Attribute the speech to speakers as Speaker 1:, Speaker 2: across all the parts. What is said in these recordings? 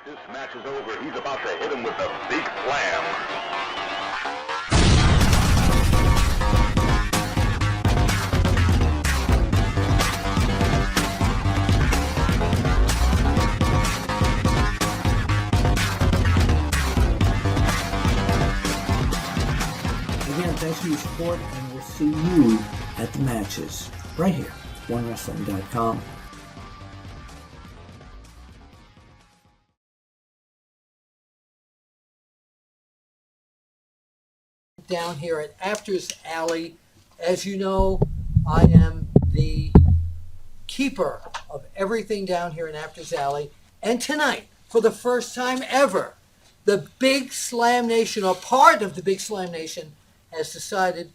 Speaker 1: This match is over. He's about to hit him with the big slam.
Speaker 2: Again, thanks for your support, and we'll see you at the matches right here, OneWrestling.com. Down here at Apter's Alley. As you know, I am the keeper of everything down here in Apter's Alley. And tonight, for the first time ever, the Big Slam Nation, or part of the Big Slam Nation, has decided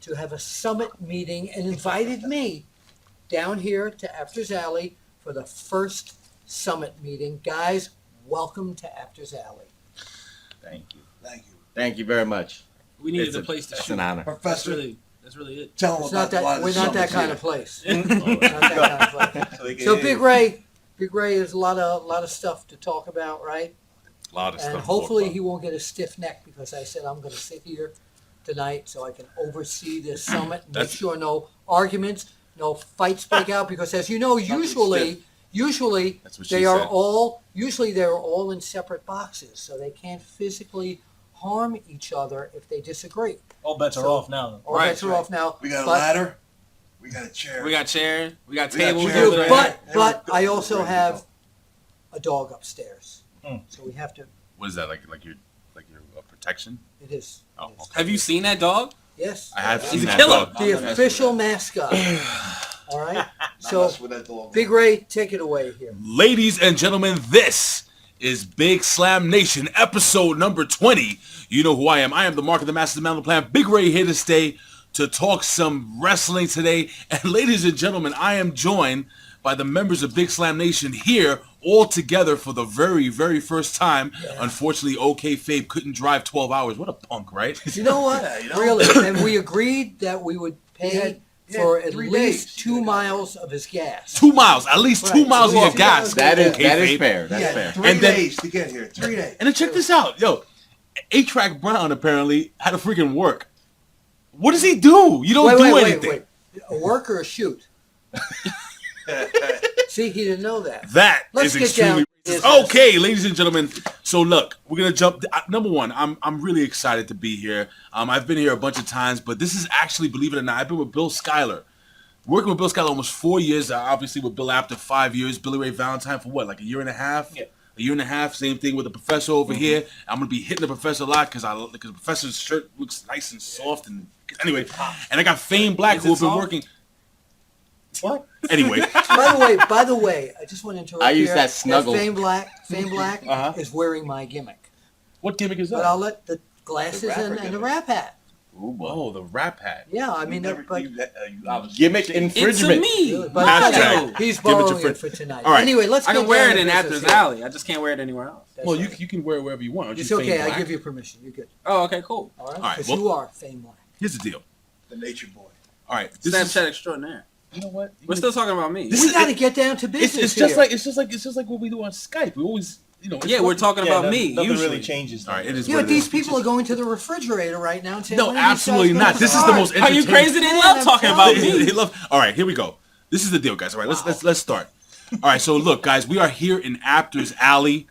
Speaker 2: to have a summit meeting and invited me down here to Apter's Alley for the first summit meeting. Guys, welcome to Apter's Alley.
Speaker 3: Thank you.
Speaker 4: Thank you.
Speaker 3: Thank you very much.
Speaker 5: We needed a place to shoot.
Speaker 3: It's an honor.
Speaker 4: Professor,
Speaker 5: That's really it.
Speaker 4: tell them
Speaker 2: It's
Speaker 4: about
Speaker 2: not that,
Speaker 4: why the
Speaker 2: we're not that
Speaker 4: summit's
Speaker 2: kind
Speaker 4: here.
Speaker 2: of place. Not that kind of place. So Big Ray has a lot of stuff to talk about, right?
Speaker 3: A lot of
Speaker 2: And
Speaker 3: stuff.
Speaker 2: hopefully he won't get a stiff neck because I said I'm going to sit here tonight so I can oversee this summit and make sure no arguments, no fights break out. Because as you know, usually
Speaker 3: That's what she
Speaker 2: they are
Speaker 3: said.
Speaker 2: all in separate boxes, so they can't physically harm each other if they disagree.
Speaker 5: All bets are
Speaker 2: So-
Speaker 5: off now.
Speaker 2: All bets are off now.
Speaker 4: We got a
Speaker 2: but-
Speaker 4: ladder. We got a chair.
Speaker 5: We got chairs. We got
Speaker 4: We got
Speaker 5: tables.
Speaker 2: We
Speaker 4: chairs.
Speaker 2: do,
Speaker 5: over there.
Speaker 2: but I also have a dog upstairs, so we have to.
Speaker 3: What is that like your protection?
Speaker 2: It is.
Speaker 3: Oh,
Speaker 2: It is.
Speaker 5: Have you seen that dog?
Speaker 2: Yes.
Speaker 3: I have
Speaker 5: He's
Speaker 3: seen
Speaker 5: a
Speaker 3: that
Speaker 5: killer.
Speaker 3: dog.
Speaker 2: The official mascot. All right.
Speaker 4: Not
Speaker 2: So,
Speaker 4: mess with that dog.
Speaker 2: Big Ray, take it away here.
Speaker 6: Ladies and gentlemen, this is Big Slam Nation, episode number 20. You know who I am. I am the Mark of the Master, the Man of the Plan. Big Ray here to stay to talk some wrestling today. And ladies and gentlemen, I am joined by the members of Big Slam Nation here all together for the very, very first time. Unfortunately, OK Fabe couldn't drive 12 hours. What a punk, right?
Speaker 2: You know what?
Speaker 4: Yeah, you know.
Speaker 2: Really. And we agreed that we would pay
Speaker 4: had
Speaker 2: for at
Speaker 4: 3
Speaker 2: least
Speaker 4: days.
Speaker 2: 2 miles of his gas.
Speaker 6: 2 miles, at least 2
Speaker 2: Right.
Speaker 6: miles of your
Speaker 2: Two
Speaker 6: gas.
Speaker 2: miles.
Speaker 3: That is
Speaker 6: OK-Fabe.
Speaker 3: fair. That's
Speaker 4: Yeah,
Speaker 3: fair.
Speaker 4: 3
Speaker 6: And then-
Speaker 4: days to get here. 3 days.
Speaker 6: And then check this out. Yo, A-Track Brown apparently had to freaking work. What does he do? You don't do anything.
Speaker 2: Wait. A work or a shoot? See, he didn't know that.
Speaker 6: That
Speaker 2: Let's
Speaker 6: is
Speaker 2: get down
Speaker 6: extremely
Speaker 2: to
Speaker 6: racist.
Speaker 2: business.
Speaker 6: Okay, ladies and gentlemen. So look, we're gonna jump. Number one, I'm really excited to be here. I've been here a bunch of times, but this is actually, believe it or not, I've been with Bill Schuyler. Working with Bill Schuyler almost 4 years. Obviously with Bill Apter 5 years. Billy Ray Valentine for what, like a year and a half?
Speaker 5: Yeah.
Speaker 6: A year and a half. Same thing with the professor over here. I'm gonna be hitting the professor a lot because the professor's shirt looks nice and soft and anyway. And I got Fame Black
Speaker 5: Is
Speaker 6: who
Speaker 5: it
Speaker 6: have been
Speaker 5: soft?
Speaker 6: working. What? Anyway.
Speaker 2: By the way, I just want to interrupt
Speaker 3: I use
Speaker 2: here.
Speaker 3: that snuggle.
Speaker 2: Fame Black
Speaker 6: Uh-huh.
Speaker 2: is wearing my gimmick.
Speaker 6: What gimmick is
Speaker 2: But
Speaker 6: that?
Speaker 2: I'll let the glasses
Speaker 4: The rapper
Speaker 2: and the
Speaker 4: gimmick.
Speaker 2: rap hat.
Speaker 3: Ooh, boy.
Speaker 6: Oh, the rap hat.
Speaker 2: Yeah, I mean,
Speaker 4: Never,
Speaker 2: but
Speaker 4: you obviously
Speaker 3: Gimmick
Speaker 5: It's a
Speaker 3: infringement.
Speaker 5: me.
Speaker 2: but
Speaker 6: Hashtag.
Speaker 2: he's
Speaker 6: Give it to
Speaker 2: borrowing
Speaker 6: Fred.
Speaker 2: it for tonight.
Speaker 6: All right.
Speaker 2: Anyway, let's
Speaker 5: I
Speaker 2: get
Speaker 5: can wear
Speaker 2: down
Speaker 5: it
Speaker 2: to
Speaker 5: in
Speaker 2: business
Speaker 5: Apter's
Speaker 2: here.
Speaker 5: Alley. I just can't wear it anywhere else.
Speaker 2: That's
Speaker 6: Well,
Speaker 2: right.
Speaker 6: you can wear it wherever you want. Aren't
Speaker 2: It's
Speaker 6: you
Speaker 2: okay.
Speaker 6: Fame
Speaker 2: I
Speaker 6: Black?
Speaker 2: give you permission. You're good.
Speaker 5: Oh, okay, cool.
Speaker 2: All right.
Speaker 6: All right,
Speaker 2: Because
Speaker 6: well-
Speaker 2: you are Fame Black.
Speaker 6: Here's the deal.
Speaker 4: the nature boy.
Speaker 6: All right, this
Speaker 5: Snapchat
Speaker 6: is,
Speaker 5: extraordinaire.
Speaker 6: you know what?
Speaker 5: We're still talking about me.
Speaker 6: This
Speaker 2: We
Speaker 6: is-
Speaker 2: got to get down to business
Speaker 6: It's just
Speaker 2: here.
Speaker 6: like what we do on Skype. We always, it's
Speaker 5: Yeah, we're talking about me.
Speaker 7: Nothing
Speaker 5: Usually.
Speaker 7: really changes.
Speaker 6: All right, it is.
Speaker 2: Yeah,
Speaker 6: what
Speaker 2: but
Speaker 6: it
Speaker 2: these
Speaker 6: is.
Speaker 2: people are going to the refrigerator right now and saying,
Speaker 6: No,
Speaker 2: "When are these
Speaker 6: absolutely
Speaker 2: guys
Speaker 6: not.
Speaker 2: gonna
Speaker 6: This is the
Speaker 2: start?"
Speaker 6: most
Speaker 5: Are you
Speaker 6: entertaining.
Speaker 5: crazy? They
Speaker 2: Man,
Speaker 5: love
Speaker 2: I'm
Speaker 5: talking about
Speaker 2: telling you.
Speaker 5: me.
Speaker 6: They love. All right, here we go. This is the deal, guys. All right, let's start. All right, so look, guys, we are here in Apter's Alley.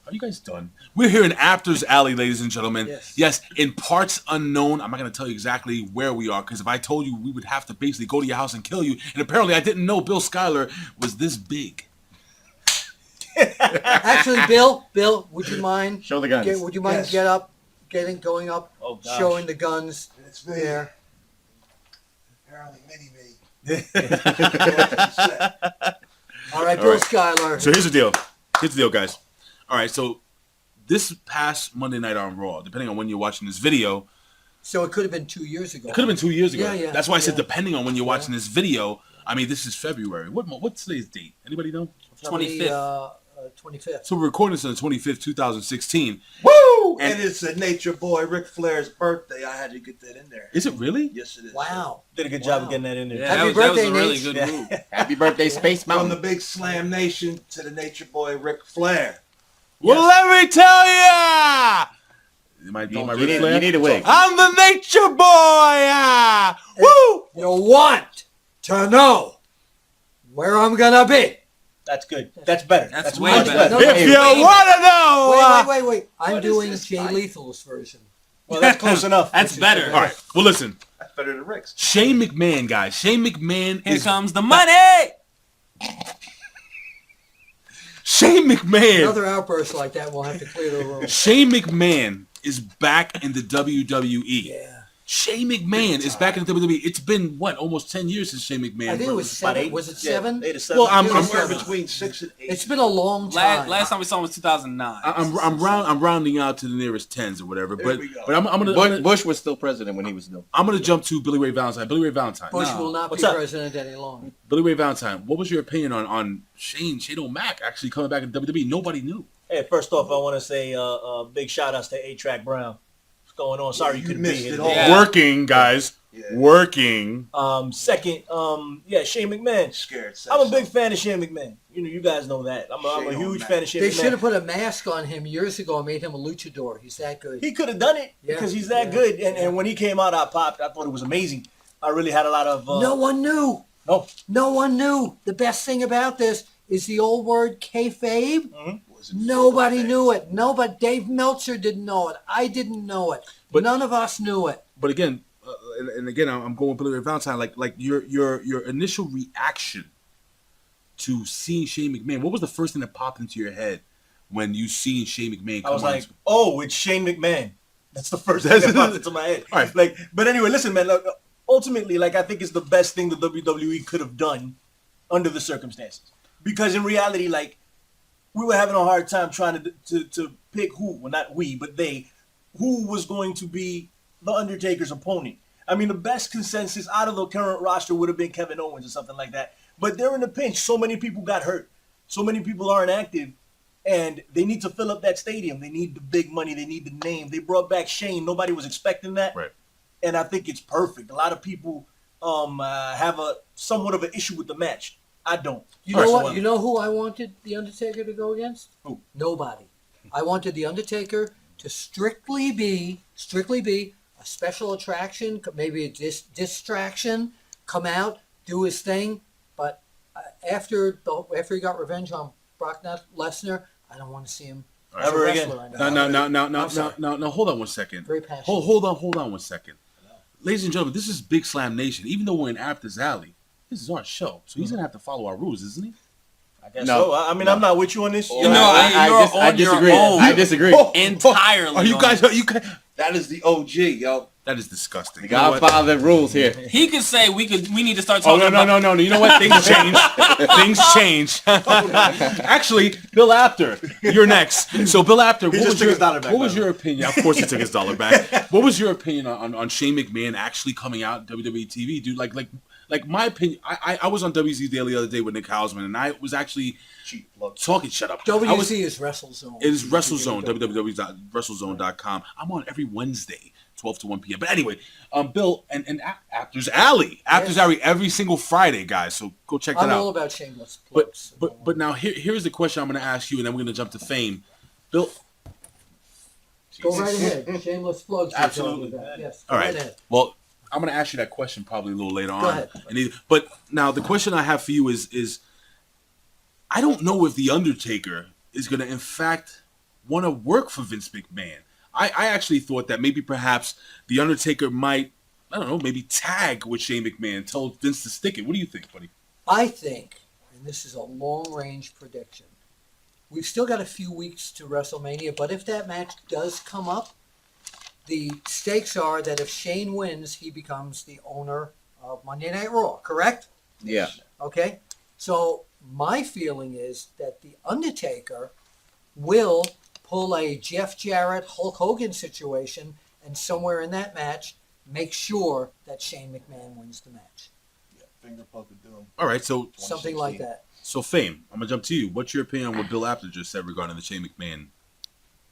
Speaker 6: Are you guys done? We're here in Apter's Alley, ladies and gentlemen.
Speaker 2: Yes.
Speaker 6: In parts unknown. I'm not going to tell you exactly where we are because if I told you, we would have to basically go to your house and kill you. And apparently, I didn't know Bill Schuyler was this big.
Speaker 2: Actually, Bill, would you mind?
Speaker 3: Show the guns.
Speaker 2: Would you mind
Speaker 4: Yes.
Speaker 2: going up,
Speaker 7: Oh, gosh.
Speaker 2: showing the guns
Speaker 4: And it's me.
Speaker 2: there?
Speaker 4: Apparently, mini me.
Speaker 2: All right,
Speaker 6: All
Speaker 2: Bill
Speaker 6: right.
Speaker 2: Schuyler.
Speaker 6: So here's the deal. Guys. All right, so this past Monday night on Raw, depending on when you're watching this video,
Speaker 2: So it could have been 2 years ago.
Speaker 6: it could have been 2 years ago.
Speaker 2: Yeah.
Speaker 6: That's why I said
Speaker 2: Yeah.
Speaker 6: depending on when you're watching this video. I mean, this is February. What's today's date? Anybody know?
Speaker 5: 25th.
Speaker 2: 25th.
Speaker 6: So we're recording this on the 25th, 2016.
Speaker 3: Woo!
Speaker 4: And it's a Nature Boy Ric Flair's birthday. I had to get that in there.
Speaker 6: Is it really?
Speaker 4: Yes, it is.
Speaker 2: Wow.
Speaker 7: Did a good job of getting that in there.
Speaker 5: Yeah,
Speaker 2: Happy
Speaker 5: that was
Speaker 2: birthday,
Speaker 5: a really
Speaker 2: Nate.
Speaker 5: good move.
Speaker 3: Happy birthday, Space
Speaker 4: From
Speaker 3: Mountain.
Speaker 4: the Big Slam Nation to the Nature Boy Ric Flair.
Speaker 6: Well, let me tell ya! My
Speaker 3: You
Speaker 6: Ric
Speaker 3: need,
Speaker 6: Flair?
Speaker 3: you need a wig.
Speaker 6: I'm the nature boy! Woo!
Speaker 2: You want to know where I'm gonna be?
Speaker 7: That's good. That's better.
Speaker 5: That's way
Speaker 7: much
Speaker 5: better.
Speaker 2: No,
Speaker 6: If you
Speaker 2: wait,
Speaker 6: want to know!
Speaker 2: Wait. I'm
Speaker 3: What is
Speaker 2: doing
Speaker 3: this?
Speaker 2: Jay Lethal's version.
Speaker 7: Well, that's close enough.
Speaker 5: That's better.
Speaker 6: All right, well, listen.
Speaker 4: That's better than Rick's.
Speaker 6: Shane McMahon, guys. Shane McMahon
Speaker 5: Here
Speaker 6: is...
Speaker 5: comes the money.
Speaker 6: Shane McMahon.
Speaker 2: Another outburst like that, we'll have to clear the room.
Speaker 6: Shane McMahon is back in the WWE.
Speaker 2: Yeah.
Speaker 6: Shane McMahon is back in the WWE. It's been, what, almost 10 years since Shane McMahon.
Speaker 2: I think it was
Speaker 7: About
Speaker 2: 7.
Speaker 7: eight.
Speaker 2: Was it
Speaker 7: Yeah,
Speaker 2: 7?
Speaker 7: 8 or 7.
Speaker 6: Well, I'm
Speaker 4: Somewhere
Speaker 2: seven.
Speaker 4: between 6 and 8.
Speaker 2: It's been a long time.
Speaker 5: Last time we saw him was 2009.
Speaker 6: I'm rounding out to the nearest tens or whatever.
Speaker 4: There
Speaker 6: But
Speaker 4: we go.
Speaker 6: I'm gonna
Speaker 3: Bush was still president when he was new.
Speaker 6: I'm gonna jump to Billy Ray Valentine. Billy Ray Valentine.
Speaker 2: Bush
Speaker 5: No.
Speaker 2: will not
Speaker 7: What's
Speaker 2: be
Speaker 7: up?
Speaker 2: president any longer.
Speaker 6: Billy Ray Valentine. What was your opinion on Shane O'Mac actually coming back in WWE? Nobody knew.
Speaker 7: Hey, first off, I want to say big shout-outs to A-Track Brown. What's going on? Sorry you
Speaker 4: You
Speaker 7: couldn't be
Speaker 4: missed
Speaker 7: here.
Speaker 4: it all.
Speaker 5: Yeah.
Speaker 6: Working, guys.
Speaker 4: Yeah.
Speaker 6: Working.
Speaker 7: Second, Shane McMahon.
Speaker 4: Scared.
Speaker 7: I'm a big fan of Shane McMahon. You guys know that. I'm a
Speaker 4: Shane
Speaker 7: huge
Speaker 4: O'Mac.
Speaker 7: fan of Shane
Speaker 2: They
Speaker 7: McMahon.
Speaker 2: should have put a mask on him years ago and made him a luchador. He's that good.
Speaker 7: He could have done it
Speaker 2: Yeah.
Speaker 7: because he's that
Speaker 2: Yeah.
Speaker 7: good. And,
Speaker 2: Yeah.
Speaker 7: and when he came out, I popped. I thought it was amazing. I really had a lot of...
Speaker 2: No one knew.
Speaker 7: No.
Speaker 2: No one knew. The best thing about this is the old word kayfabe.
Speaker 4: Wasn't
Speaker 2: Nobody
Speaker 4: full
Speaker 2: knew it. Nobody. Dave Meltzer didn't know it. I didn't know it.
Speaker 6: But-
Speaker 2: None of us knew it.
Speaker 6: But again, and again, I'm going with Billy Ray Valentine. Like your initial reaction to seeing Shane McMahon. What was the first thing that popped into your head when you seen Shane McMahon come
Speaker 7: I was
Speaker 6: on?
Speaker 7: like, oh, it's Shane McMahon. That's the first thing that popped into my head.
Speaker 6: All right.
Speaker 7: Like, but anyway, listen, man. Look, ultimately, like, I think it's the best thing the WWE could have done under the circumstances. Because in reality, like, we were having a hard time trying to pick who, well, not we, but they, who was going to be the Undertaker's opponent. I mean, the best consensus out of the current roster would have been Kevin Owens or something like that. But they're in a pinch. So many people got hurt. So many people aren't active. And they need to fill up that stadium. They need the big money. They need the name. They brought back Shane. Nobody was expecting that.
Speaker 6: Right.
Speaker 7: And I think it's perfect. A lot of people have a somewhat of an issue with the match. I don't.
Speaker 2: You know what?
Speaker 7: Personally.
Speaker 2: You know who I wanted the Undertaker to go against?
Speaker 7: Who?
Speaker 2: Nobody. I wanted the Undertaker to strictly be a special attraction, maybe a distraction, come out, do his thing. But after he got revenge on Brock Lesnar, I don't want to see him as a
Speaker 7: Ever again.
Speaker 2: wrestler.
Speaker 6: Now, hold on one second.
Speaker 2: Very passionate.
Speaker 6: Hold on one second. Ladies and gentlemen, this is Big Slam Nation. Even though we're in Apter's Alley, this is our show. So he's going to have to follow our rules, isn't he?
Speaker 7: I guess
Speaker 3: No.
Speaker 7: so. I mean, I'm not with you on this.
Speaker 5: You know, I
Speaker 3: disagree.
Speaker 5: own
Speaker 3: I disagree.
Speaker 5: entirely.
Speaker 6: Are you
Speaker 5: on
Speaker 6: guys...
Speaker 5: it.
Speaker 6: You guys
Speaker 4: That is the OG, yo.
Speaker 6: that is disgusting.
Speaker 3: The
Speaker 6: You know what?
Speaker 3: Godfather rules here.
Speaker 5: He could say we need to start
Speaker 6: Oh,
Speaker 5: talking about.
Speaker 6: no. You know what? Things change. Things change. Actually, Bill Apter, you're next. So, Bill Apter, what
Speaker 7: just
Speaker 6: was
Speaker 7: took
Speaker 6: your,
Speaker 7: his dollar back,
Speaker 6: what was
Speaker 7: by the
Speaker 6: your opinion? Of course he took his dollar back. What was your opinion on Shane McMahon actually coming out WWE TV? Dude, like my opinion, I was on WZ Daily the other day with Nick Hausman, and I was actually
Speaker 4: Cheap plug.
Speaker 6: talking, shut up. I
Speaker 2: WC
Speaker 6: was,
Speaker 2: is WrestleZone.
Speaker 6: it is WrestleZone, www.wrestlezone.com. I'm on every Wednesday, 12 to 1 p.m. But anyway, Bill, and Apter's Alley. Apter's Alley every single Friday, guys. So go check that
Speaker 2: I'm
Speaker 6: out.
Speaker 2: all about shameless plugs.
Speaker 6: But now here's the question I'm going to ask you, and then we're going to jump to Fame. Bill,
Speaker 2: Go right ahead. Shameless plugs. you're
Speaker 7: Absolutely.
Speaker 2: talking about. Yes.
Speaker 6: all
Speaker 2: go
Speaker 6: right.
Speaker 2: ahead.
Speaker 6: Well, I'm going to ask you that question probably a little later on.
Speaker 2: ahead.
Speaker 6: But now the question I have for you is I don't know if The Undertaker is going to, in fact, want to work for Vince McMahon. I actually thought that maybe perhaps The Undertaker might, I don't know, maybe tag with Shane McMahon, tell Vince to stick it. What do you think, buddy?
Speaker 2: I think, and this is a long-range prediction, we've still got a few weeks to WrestleMania, but if that match does come up, the stakes are that if Shane wins, he becomes the owner of Monday Night Raw, correct?
Speaker 3: Yeah.
Speaker 2: Okay? So my feeling is that The Undertaker will pull a Jeff Jarrett, Hulk Hogan situation, and somewhere in that match, make sure that Shane McMahon wins the match.
Speaker 4: Yeah, finger poke of doom.
Speaker 6: All right, so
Speaker 2: Something like that.
Speaker 6: Fame, I'm going to jump to you. What's your opinion on what Bill Apter just said regarding the Shane McMahon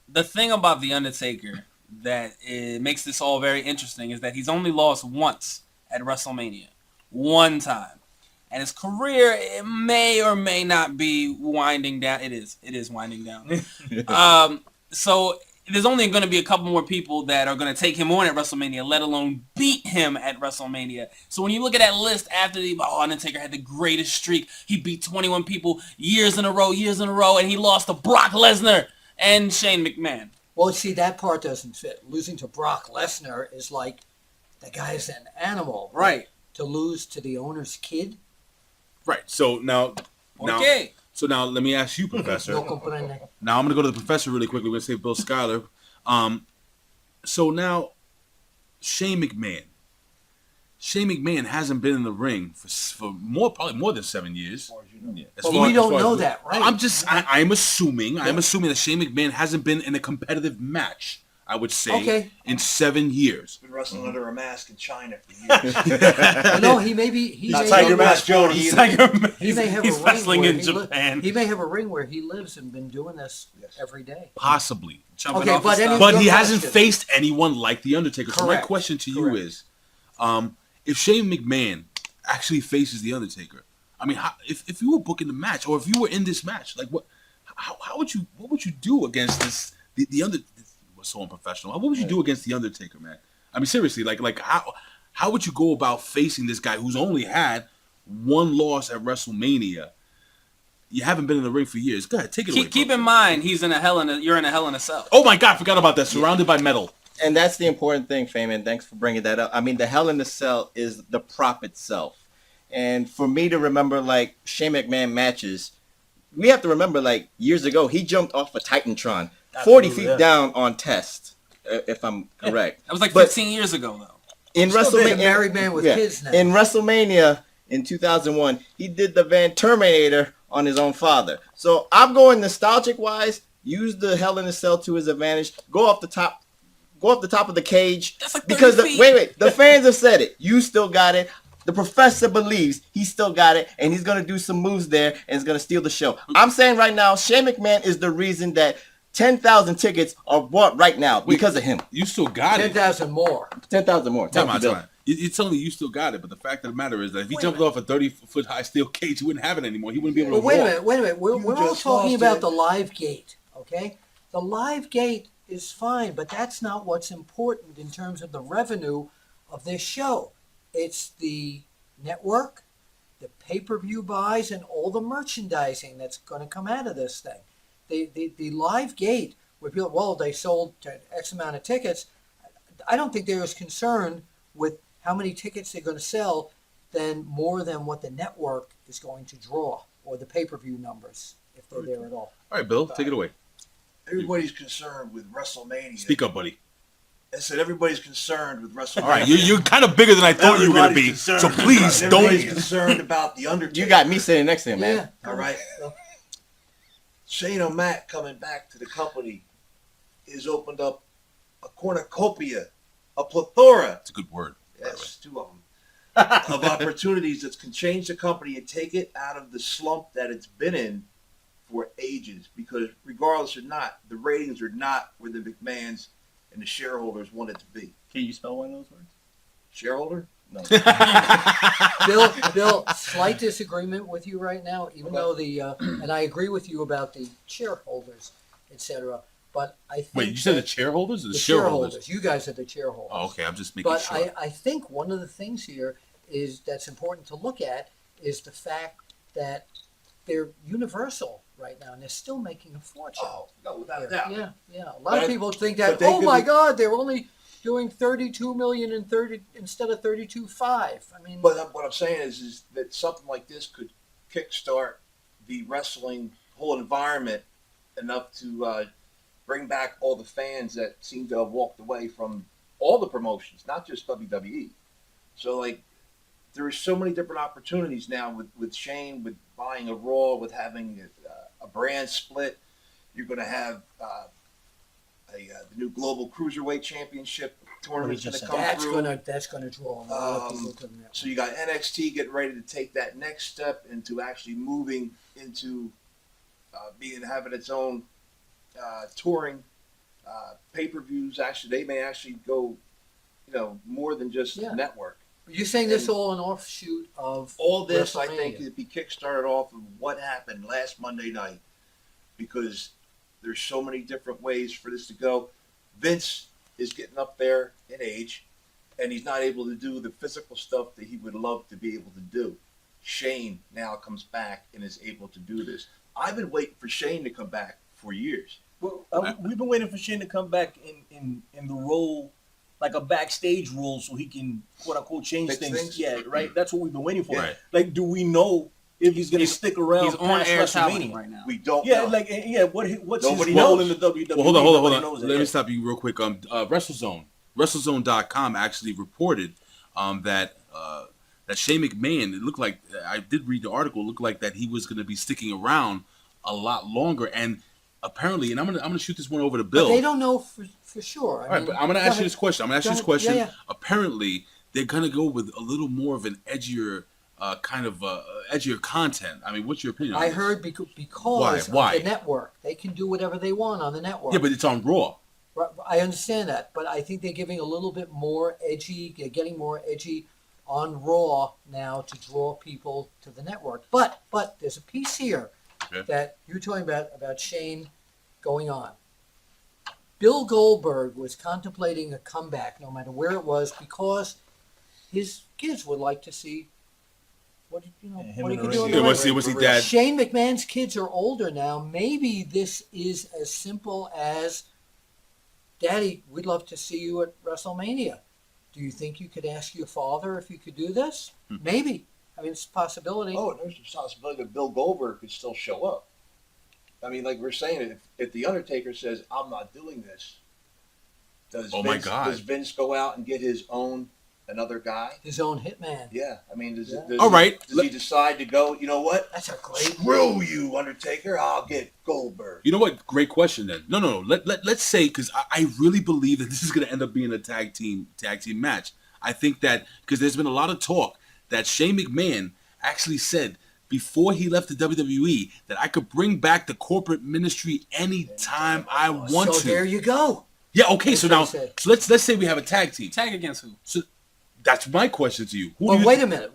Speaker 5: the thing about The Undertaker that makes this all very interesting is that he's only lost once at WrestleMania. One time. And his career, it may or may not be winding down. It is winding down. So there's only going to be a couple more people that are going to take him on at WrestleMania, let alone beat him at WrestleMania. So when you look at that list after Undertaker had the greatest streak, he beat 21 people years in a row, and he lost to Brock Lesnar and Shane McMahon.
Speaker 2: Well, see, that part doesn't fit. Losing to Brock Lesnar is like, the guy's an animal.
Speaker 5: Right.
Speaker 2: To lose to the owner's kid?
Speaker 6: Right. So now
Speaker 5: Okay.
Speaker 6: So now let me ask you, Professor.
Speaker 2: No comprende.
Speaker 6: Now I'm going to go to the Professor really quickly. We're going to say Bill Schuyler. So now, Shane McMahon. Shane McMahon hasn't been in the ring for probably more than 7 years. Yeah.
Speaker 2: But we don't know that, right?
Speaker 6: I'm assuming that Shane McMahon hasn't been in a competitive match, I would say, in 7 years.
Speaker 4: Been wrestling under a mask in China for years.
Speaker 2: No, he may be.
Speaker 4: Not Tiger Mask Jody.
Speaker 2: He may have
Speaker 5: He's
Speaker 2: a ring
Speaker 5: wrestling
Speaker 2: where
Speaker 5: in
Speaker 2: he
Speaker 5: Japan.
Speaker 2: He may have a ring where he lives and been doing this every day.
Speaker 6: Possibly.
Speaker 5: Jumping
Speaker 2: Okay,
Speaker 5: off
Speaker 2: but
Speaker 5: the
Speaker 2: any-
Speaker 5: stuff.
Speaker 6: But
Speaker 2: Good
Speaker 6: he hasn't
Speaker 2: question.
Speaker 6: faced anyone like The Undertaker. So my
Speaker 2: Correct.
Speaker 6: question to you
Speaker 2: Correct.
Speaker 6: is, if Shane McMahon actually faces The Undertaker, I mean, if you were booking the match, or if you were in this match, like what would you do against this the Undertaker? Was so unprofessional. What would you do against The Undertaker, man? I mean, seriously, like how would you go about facing this guy who's only had one loss at WrestleMania? You haven't been in the ring for years. Go ahead, take it away.
Speaker 5: Keep in mind, you're in a hell in a cell.
Speaker 6: Oh my God, forgot about that. Surrounded by metal.
Speaker 3: And that's the important thing, Feynman. Thanks for bringing that up. I mean, the Hell in a Cell is the prop itself. And for me to remember, like, Shane McMahon matches, we have to remember, like, years ago, he jumped off a Titantron 40 feet down on test, if I'm correct.
Speaker 5: That was like
Speaker 3: But
Speaker 5: 15 years ago, though.
Speaker 3: in
Speaker 2: Still
Speaker 3: WrestleMania,
Speaker 2: being a married man with kids now.
Speaker 3: In WrestleMania in 2001, he did the Van Terminator on his own father. So I'm going nostalgic-wise, use the Hell in a Cell to his advantage, go off the top of the cage.
Speaker 5: That's like 30
Speaker 3: because
Speaker 5: feet.
Speaker 3: the fans have said it. You still got it. The Professor believes he still got it, and he's gonna do some moves there, and he's gonna steal the show. I'm saying right now, Shane McMahon is the reason that 10,000 tickets are bought right now because of him.
Speaker 6: You still got it.
Speaker 2: 10,000 more.
Speaker 3: 10,000 more.
Speaker 6: Time
Speaker 3: Thank
Speaker 6: out,
Speaker 3: you,
Speaker 6: time
Speaker 3: Bill.
Speaker 6: out. You're telling me you still got it, but the fact of the matter is that if he jumped off a 30-foot high steel cage, he wouldn't have it anymore. He wouldn't be able to
Speaker 2: But wait a
Speaker 6: walk.
Speaker 2: minute. We're all
Speaker 4: just
Speaker 2: talking
Speaker 4: lost
Speaker 2: about
Speaker 4: it.
Speaker 2: the live gate, okay? The live gate is fine, but that's not what's important in terms of the revenue of this show. It's the network, the pay-per-view buys, and all the merchandising that's going to come out of this thing. The live gate, where people, well, they sold X amount of tickets, I don't think they're as concerned with how many tickets they're going to sell more than what the network is going to draw, or the pay-per-view numbers, if they're there at all.
Speaker 6: All right, Bill, take it away.
Speaker 4: Everybody's concerned with WrestleMania.
Speaker 6: Speak up, buddy.
Speaker 4: I said everybody's concerned with WrestleMania.
Speaker 6: All right, you're kind of bigger than I thought you were going to be.
Speaker 4: Everybody's
Speaker 6: So
Speaker 4: concerned.
Speaker 6: please
Speaker 4: Everybody's
Speaker 6: don't.
Speaker 4: concerned about the Undertaker.
Speaker 3: You got me sitting next to him, man.
Speaker 2: Yeah.
Speaker 4: All right. Shane O'Mac coming back to the company has opened up a cornucopia, a plethora,
Speaker 6: It's a good word. by the way.
Speaker 4: yes, 2 of them, of opportunities that can change the company and take it out of the slump that it's been in for ages. Because regardless or not, the ratings are not where the McMahons and the shareholders want it to be.
Speaker 3: Can you spell one of those words?
Speaker 4: Shareholder?
Speaker 3: No.
Speaker 2: Bill, slight disagreement with you right now, even though and I agree with you about the shareholders, etc. But I think
Speaker 6: Wait, you said the
Speaker 2: that
Speaker 6: shareholders or the
Speaker 2: the
Speaker 6: shareholders?
Speaker 2: You guys are the shareholders.
Speaker 6: Oh, okay. I'm just making
Speaker 2: But
Speaker 6: sure.
Speaker 2: I think one of the things here is that's important to look at is the fact that they're universal right now, and they're still making a fortune.
Speaker 4: Oh, no, without a
Speaker 2: Yeah,
Speaker 4: doubt.
Speaker 2: yeah. A lot of
Speaker 4: But-
Speaker 2: people think
Speaker 4: but
Speaker 2: that,
Speaker 4: they
Speaker 2: oh
Speaker 4: could
Speaker 2: my
Speaker 4: be-
Speaker 2: God, they're only doing 32 million instead of 32.5. I mean,
Speaker 4: But what I'm saying is that something like this could kickstart the wrestling whole environment enough to bring back all the fans that seem to have walked away from all the promotions, not just WWE. So, like, there are so many different opportunities now with Shane, with buying a Raw, with having a brand split. You're going to have the new Global Cruiserweight Championship tournament's going to come through.
Speaker 2: that's gonna draw a lot of people to the network.
Speaker 4: So you got NXT getting ready to take that next step into actually moving into having its own touring pay-per-views. Actually, they may actually go, more than just
Speaker 2: Yeah.
Speaker 4: network.
Speaker 2: Are you saying this all an offshoot of
Speaker 4: All this, I think,
Speaker 2: WrestleMania?
Speaker 4: could be kickstarted off of what happened last Monday night, because there's so many different ways for this to go. Vince is getting up there in age, and he's not able to do the physical stuff that he would love to be able to do. Shane now comes back and is able to do this. I've been waiting for Shane to come back for years.
Speaker 7: Well, we've been waiting for Shane to come back in the role, like a backstage role, so he can quote unquote change
Speaker 4: Fix
Speaker 7: things.
Speaker 4: things?
Speaker 7: Yeah, right. That's what we've been waiting for.
Speaker 6: Right.
Speaker 7: Like, do we know if he's going to stick around
Speaker 5: He's on
Speaker 7: past
Speaker 5: air talent
Speaker 7: WrestleMania?
Speaker 5: right now.
Speaker 4: We don't
Speaker 7: Yeah,
Speaker 4: know.
Speaker 7: what's
Speaker 4: Nobody
Speaker 7: his role
Speaker 4: knows.
Speaker 7: in the WWE?
Speaker 6: Well, hold on.
Speaker 7: Nobody knows that
Speaker 6: Let me
Speaker 7: yet.
Speaker 6: stop you real quick. WrestleZone.com actually reported that Shane McMahon, it looked like, I did read the article, it looked like that he was going to be sticking around a lot longer, and apparently, and I'm gonna shoot this one over to Bill.
Speaker 2: But they don't know for sure.
Speaker 6: All right, but I'm going to ask you this question.
Speaker 2: Yeah.
Speaker 6: Apparently, they're going to go with a little more of an edgier edgier content. I mean, what's your opinion on
Speaker 2: I
Speaker 6: this?
Speaker 2: heard because
Speaker 6: Why?
Speaker 2: of the network. They can do whatever they want on the network.
Speaker 6: Yeah, but it's on Raw.
Speaker 2: Right, I understand that, but I think they're giving a little bit more edgy, they're getting more edgy on Raw now to draw people to the network. But there's a piece here that you're talking about Shane going on. Bill Goldberg was contemplating a comeback, no matter where it was, because his kids would like to see what
Speaker 7: him
Speaker 2: what he
Speaker 7: in
Speaker 2: can
Speaker 7: the
Speaker 2: do.
Speaker 7: ring.
Speaker 2: on
Speaker 6: Yeah,
Speaker 2: the
Speaker 6: what's
Speaker 2: ring.
Speaker 6: he dad?
Speaker 2: Shane McMahon's kids are older now. Maybe this is as simple as, Daddy, we'd love to see you at WrestleMania. Do you think you could ask your father if you could do this? Maybe. I mean, it's a possibility.
Speaker 4: Oh, there's a possibility that Bill Goldberg could still show up. I mean, like we're saying, if The Undertaker says, I'm not doing this, does
Speaker 6: Oh, my
Speaker 4: Vince,
Speaker 6: God.
Speaker 4: does Vince go out and get his own, another guy?
Speaker 2: His own hitman.
Speaker 4: Yeah. I mean, does
Speaker 6: All right.
Speaker 4: he decide to go, you know what?
Speaker 2: That's a great.
Speaker 4: Screw you, Undertaker. I'll get Goldberg.
Speaker 6: You know what? Great question then. No. Let's say, because I really believe that this is going to end up being a tag team match. I think that because there's been a lot of talk that Shane McMahon actually said before he left the WWE that I could bring back the corporate ministry anytime I want
Speaker 2: So
Speaker 6: to.
Speaker 2: there you go.
Speaker 6: Yeah. Okay. So
Speaker 2: That's
Speaker 6: now
Speaker 2: what he said.
Speaker 6: so let's say we have a tag team.
Speaker 5: Tag against who?
Speaker 6: So that's my question to you. Who
Speaker 2: Well,
Speaker 6: do you
Speaker 2: wait a minute.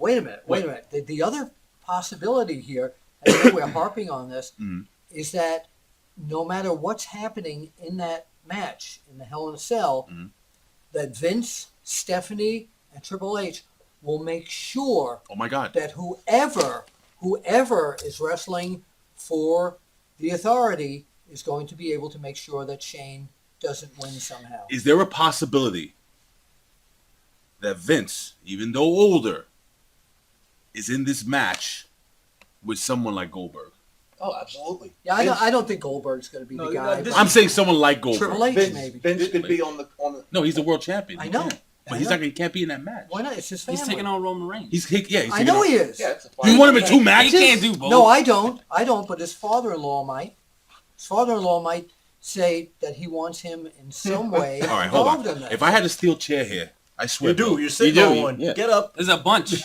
Speaker 2: The other possibility here, and I know we're harping on this, is that no matter what's happening in that match, in the Hell in a Cell, that Vince, Stephanie, and Triple H will make sure
Speaker 6: Oh my God.
Speaker 2: that whoever is wrestling for the Authority is going to be able to make sure that Shane doesn't win somehow.
Speaker 6: Is there a possibility that Vince, even though older, is in this match with someone like Goldberg?
Speaker 4: Oh, absolutely.
Speaker 2: Yeah, I don't think Goldberg's going to be
Speaker 7: No,
Speaker 2: the guy.
Speaker 7: this-
Speaker 2: but
Speaker 6: I'm saying someone like Goldberg.
Speaker 2: Triple H,
Speaker 4: Vince,
Speaker 2: maybe.
Speaker 4: Vince could be on the.
Speaker 6: No, he's the world champion.
Speaker 2: I
Speaker 6: He
Speaker 2: know.
Speaker 6: can't. But
Speaker 2: I
Speaker 6: he's
Speaker 2: know.
Speaker 6: not. He can't be in that match.
Speaker 2: Why not? It's his family.
Speaker 5: He's taking on Roman Reigns.
Speaker 6: He's
Speaker 2: I
Speaker 6: taking
Speaker 2: know
Speaker 6: on-
Speaker 2: he is.
Speaker 4: Yeah, it's a
Speaker 6: You
Speaker 4: fine.
Speaker 6: want him in two matches?
Speaker 5: He can't do both.
Speaker 2: No, I don't. But his father-in-law might. His father-in-law might say that he wants him in some way
Speaker 6: All right, hold
Speaker 2: involved
Speaker 6: on.
Speaker 2: in that.
Speaker 6: If I had a steel chair here, I swear.
Speaker 7: You do.
Speaker 6: Bill,
Speaker 7: You're sitting
Speaker 3: You do,
Speaker 7: on one.
Speaker 3: yeah.
Speaker 7: Get up.
Speaker 5: There's a bunch.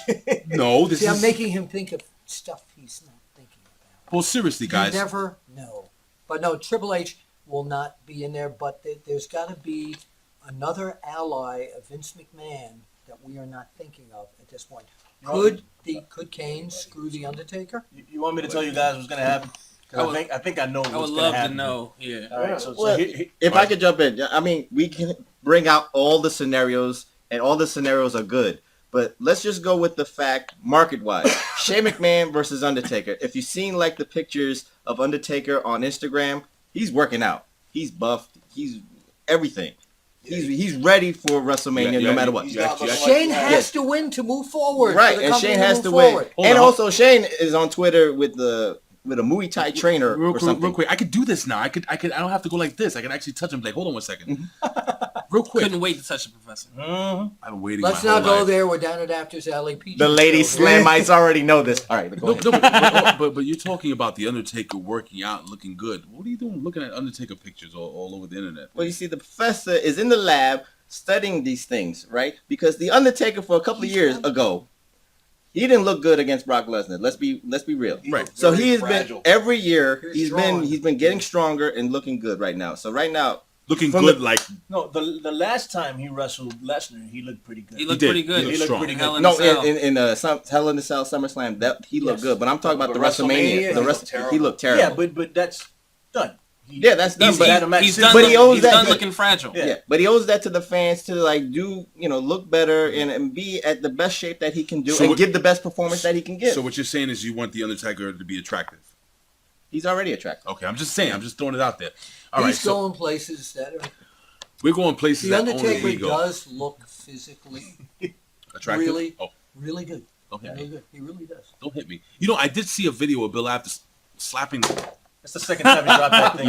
Speaker 6: No, this
Speaker 2: See,
Speaker 6: is.
Speaker 2: I'm making him think of stuff he's not thinking about.
Speaker 6: Well, seriously, guys.
Speaker 2: You never know. But no, Triple H will not be in there, but there's got to be another ally of Vince McMahon that we are not thinking of at this point. Could Kane screw the Undertaker?
Speaker 7: You want me to tell you guys what's gonna happen? 'Cause I think I know what's
Speaker 5: I would
Speaker 7: gonna
Speaker 5: love
Speaker 7: happen.
Speaker 5: to know. Yeah.
Speaker 7: All right. So
Speaker 3: Well, if I could jump in, I mean, we can bring out all the scenarios, and all the scenarios are good. But let's just go with the fact, market-wise, Shane McMahon versus Undertaker. If you've seen like the pictures of Undertaker on Instagram, he's working out. He's buffed. He's everything. He's ready for WrestleMania no matter what.
Speaker 4: He's not looking like
Speaker 2: Shane
Speaker 4: that.
Speaker 2: has to win to move forward.
Speaker 3: Right,
Speaker 2: for the
Speaker 3: and
Speaker 2: company
Speaker 3: Shane has
Speaker 2: move
Speaker 3: to win.
Speaker 2: forward.
Speaker 6: Hold
Speaker 3: And
Speaker 6: on.
Speaker 3: also Shane is on Twitter with a Muay Thai trainer
Speaker 6: Real
Speaker 3: or
Speaker 6: quick,
Speaker 3: something.
Speaker 6: real quick. I could do this now. I don't have to go like this. I can actually touch him. Like, hold on 1 second. Real quick.
Speaker 5: Couldn't wait to touch the professor.
Speaker 7: Mhm.
Speaker 6: I've been waiting.
Speaker 2: Let's
Speaker 6: my whole
Speaker 2: not go
Speaker 6: life.
Speaker 2: there. We're down at Apter's Alley. PG
Speaker 3: The lady
Speaker 2: show here.
Speaker 3: Slamites already know this. All right, go
Speaker 6: No,
Speaker 3: ahead.
Speaker 6: no, but you're talking about the Undertaker working out, and looking good. What are you doing, looking at Undertaker pictures all over the internet?
Speaker 3: Well, you see, the professor is in the lab studying these things, right? Because the Undertaker, for a couple of years ago, he didn't look good against Brock Lesnar. Let's be real.
Speaker 4: He
Speaker 6: Right.
Speaker 4: was
Speaker 3: So
Speaker 4: very
Speaker 3: he has
Speaker 4: fragile.
Speaker 3: been every year.
Speaker 2: He's
Speaker 3: He's been getting stronger and looking good right now. So right now,
Speaker 6: looking
Speaker 3: From
Speaker 6: good.
Speaker 3: the-
Speaker 6: Like
Speaker 7: No, the last time he wrestled Lesnar, he looked pretty good.
Speaker 5: He looked
Speaker 6: did.
Speaker 5: pretty good.
Speaker 6: He looked
Speaker 7: looked
Speaker 6: strong.
Speaker 7: pretty
Speaker 5: Hell
Speaker 7: good.
Speaker 5: in a
Speaker 3: No,
Speaker 5: Cell.
Speaker 3: in Hell in the Cell SummerSlam, that he looked
Speaker 7: Yes.
Speaker 3: good. But I'm talking about
Speaker 4: But
Speaker 3: the WrestleMania.
Speaker 4: WrestleMania,
Speaker 3: The
Speaker 4: he
Speaker 3: rest,
Speaker 4: looked terrible.
Speaker 3: he looked terrible.
Speaker 7: Yeah, but that's done.
Speaker 3: Yeah, that's done.
Speaker 5: He's,
Speaker 3: But
Speaker 7: had a match
Speaker 5: he's
Speaker 7: since-
Speaker 5: done,
Speaker 3: But he owes
Speaker 5: he's
Speaker 3: that
Speaker 5: done
Speaker 3: to-
Speaker 5: looking fragile.
Speaker 7: Yeah.
Speaker 3: yeah, but he owes that to the fans to like do look better and be at the best shape that he can do
Speaker 6: So
Speaker 3: and
Speaker 6: what-
Speaker 3: give the best performance that he can give.
Speaker 6: so, what you're saying is you want the Undertaker to be attractive.
Speaker 3: He's already attractive.
Speaker 6: Okay, I'm just saying. I'm just throwing it out there. All right,
Speaker 2: He's
Speaker 6: so
Speaker 2: going places that are.
Speaker 6: we're going places
Speaker 2: The
Speaker 6: that only
Speaker 2: Undertaker
Speaker 6: we go.
Speaker 2: does look physically
Speaker 6: Attractive.
Speaker 2: really,
Speaker 6: Oh,
Speaker 2: really good.
Speaker 6: don't hit
Speaker 2: Really
Speaker 6: me.
Speaker 2: good. He really does.
Speaker 6: Don't hit me. I did see a video of Bill Apter slapping.
Speaker 7: That's the second time he dropped that thing.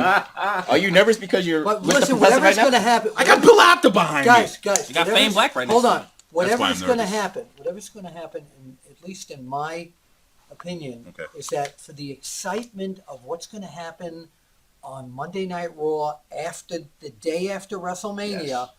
Speaker 3: Are you nervous because you're
Speaker 2: But
Speaker 3: with
Speaker 2: listen,
Speaker 3: the professor
Speaker 2: whatever's
Speaker 3: right now?
Speaker 2: going to happen.
Speaker 6: I got Bill Apter behind
Speaker 2: guys,
Speaker 6: me.
Speaker 2: guys.
Speaker 5: You got
Speaker 2: whatever's-
Speaker 5: Fame Black right
Speaker 2: Hold
Speaker 5: next
Speaker 2: on.
Speaker 5: to
Speaker 6: why I'm
Speaker 2: Whatever's going to
Speaker 6: nervous.
Speaker 2: happen, at least in my opinion,
Speaker 6: Okay.
Speaker 2: is that for the excitement of what's going to happen on Monday Night Raw after the day after WrestleMania,
Speaker 4: Yes.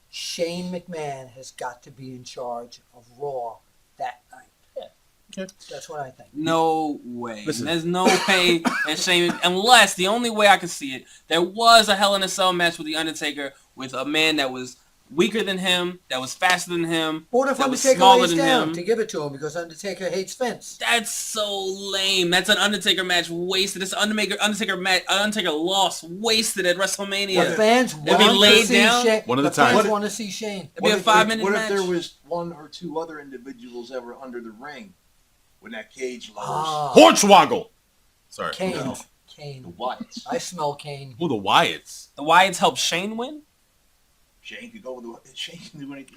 Speaker 2: Shane McMahon has got to be in charge of Raw that night.
Speaker 7: Yeah.
Speaker 2: That's what I think.
Speaker 5: No way.
Speaker 6: Listen.
Speaker 5: There's no pay and shame unless the only way I can see it, there was a Hell in a Cell match with the Undertaker with a man that was weaker than him, that was faster than him,
Speaker 2: What if
Speaker 5: that was
Speaker 2: Undertaker
Speaker 5: smaller
Speaker 2: lays
Speaker 5: than
Speaker 2: down
Speaker 5: him.
Speaker 2: to give it to him because Undertaker hates Vince?
Speaker 5: That's so lame. That's an Undertaker match wasted. It's an Undertaker loss wasted at
Speaker 2: The
Speaker 5: WrestleMania.
Speaker 2: fans
Speaker 5: It'd be
Speaker 2: want
Speaker 5: laid
Speaker 2: to see
Speaker 5: down
Speaker 2: Shane.
Speaker 6: one at a
Speaker 2: The
Speaker 6: time.
Speaker 2: fans want to see Shane.
Speaker 5: It'd be a 5-minute
Speaker 4: What
Speaker 5: match.
Speaker 4: if there was one or two other individuals that were under the ring when that cage lowers?
Speaker 2: Ah,
Speaker 6: Hornswoggle. Sorry.
Speaker 2: Kane.
Speaker 4: No. The
Speaker 2: Kane.
Speaker 4: Wyatts.
Speaker 2: I smell Kane.
Speaker 6: Who the Wyatts?
Speaker 5: The Wyatts helped Shane win?
Speaker 4: Shane could go with the Shane could win it.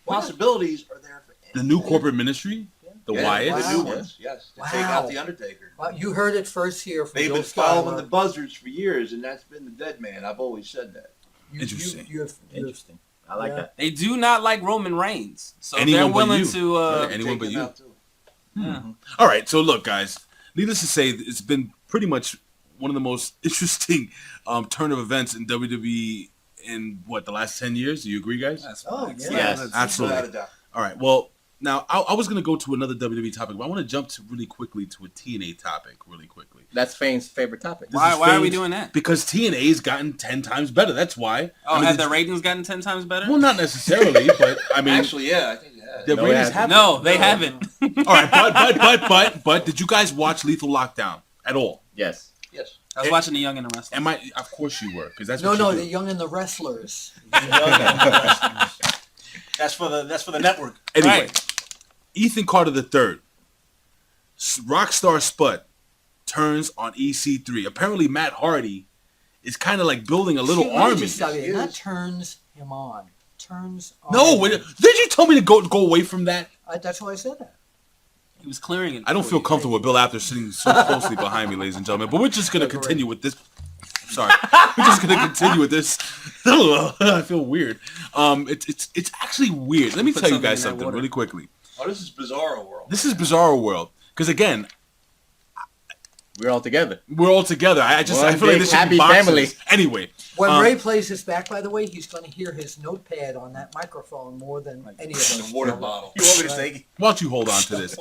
Speaker 4: Possibilities are there for
Speaker 6: The new corporate ministry? The
Speaker 4: Yeah,
Speaker 6: Wyatts?
Speaker 4: The new
Speaker 2: Wow.
Speaker 4: ones, yes. To
Speaker 2: Wow.
Speaker 4: take out the Undertaker.
Speaker 2: Well, you heard it first here from
Speaker 4: They've
Speaker 2: Bill
Speaker 4: been following
Speaker 2: Schuyler.
Speaker 4: the buzzards for years, and that's been the dead man. I've always said that.
Speaker 6: Interesting.
Speaker 2: You have,
Speaker 3: Interesting. I like
Speaker 2: Yeah.
Speaker 3: that.
Speaker 5: They do not like Roman Reigns. So
Speaker 6: Anyone
Speaker 5: they're
Speaker 6: but
Speaker 5: willing
Speaker 6: you.
Speaker 5: to...
Speaker 6: Yeah, anyone
Speaker 4: Take
Speaker 6: but
Speaker 4: him
Speaker 6: you.
Speaker 4: out, too.
Speaker 6: All right, so look, guys. Needless to say, it's been pretty much one of the most interesting turn of events in WWE in, the last 10 years? Do you agree, guys?
Speaker 5: That's
Speaker 2: Oh,
Speaker 5: facts.
Speaker 2: yeah.
Speaker 3: Yes.
Speaker 5: that's-
Speaker 6: Absolutely.
Speaker 4: Without a doubt.
Speaker 6: All right, well, now I was going to go to another WWE topic, but I want to jump to really quickly to a TNA topic really quickly.
Speaker 3: That's Fane's favorite topic.
Speaker 6: This
Speaker 5: Why
Speaker 6: is
Speaker 5: are we
Speaker 6: Fane's-
Speaker 5: doing that?
Speaker 6: Because TNA's gotten 10 times better. That's why.
Speaker 5: Oh,
Speaker 6: I mean,
Speaker 5: have
Speaker 6: did
Speaker 5: the
Speaker 6: you-
Speaker 5: ratings gotten 10 times better?
Speaker 6: Well, not necessarily, but I mean,
Speaker 4: Actually, yeah, I think it has.
Speaker 6: the
Speaker 3: No, it
Speaker 6: ratings
Speaker 3: hasn't.
Speaker 6: have.
Speaker 5: No, they haven't.
Speaker 6: All right, but did you guys watch Lethal Lockdown at all?
Speaker 3: Yes.
Speaker 4: Yes.
Speaker 5: I was watching The Young and the Restless.
Speaker 6: Am I? Of course you were, because that's
Speaker 2: no,
Speaker 6: what
Speaker 2: no,
Speaker 6: you
Speaker 2: the
Speaker 6: do.
Speaker 2: Young and the Wrestlers.
Speaker 7: That's for the network.
Speaker 6: Anyway,
Speaker 5: Right.
Speaker 6: Ethan Carter III, Rockstar Spud, turns on EC3. Apparently, Matt Hardy is kind of like building a little
Speaker 2: See, let me
Speaker 6: army.
Speaker 2: just tell you,
Speaker 4: He
Speaker 2: that
Speaker 4: is.
Speaker 2: turns him on. Turns on.
Speaker 6: No,
Speaker 2: him.
Speaker 6: did you tell me to go away from that?
Speaker 2: That's why I said that.
Speaker 5: He was clearing it.
Speaker 6: I don't
Speaker 5: for
Speaker 6: feel
Speaker 5: you.
Speaker 6: comfortable with Bill Apter sitting so closely behind me, ladies and gentlemen. But we're just going to
Speaker 2: That's
Speaker 6: continue with this. Sorry, we're just going to continue with this. I feel weird. It's actually weird. Let me
Speaker 5: Put
Speaker 6: tell you
Speaker 5: something
Speaker 6: guys
Speaker 5: in that
Speaker 6: something
Speaker 5: water.
Speaker 6: really quickly.
Speaker 4: Oh, this is Bizarro World.
Speaker 6: This is Bizarro World because again,
Speaker 3: We're all together.
Speaker 6: we're all together. I feel
Speaker 3: One
Speaker 6: like
Speaker 3: big
Speaker 6: this should
Speaker 3: happy
Speaker 6: be boxes.
Speaker 3: family.
Speaker 6: Anyway,
Speaker 2: When Ray plays this back, by the way, he's going to hear his notepad on that microphone more than any of us.
Speaker 4: The water bottle.
Speaker 7: You want me to say?
Speaker 6: why don't you hold on to this?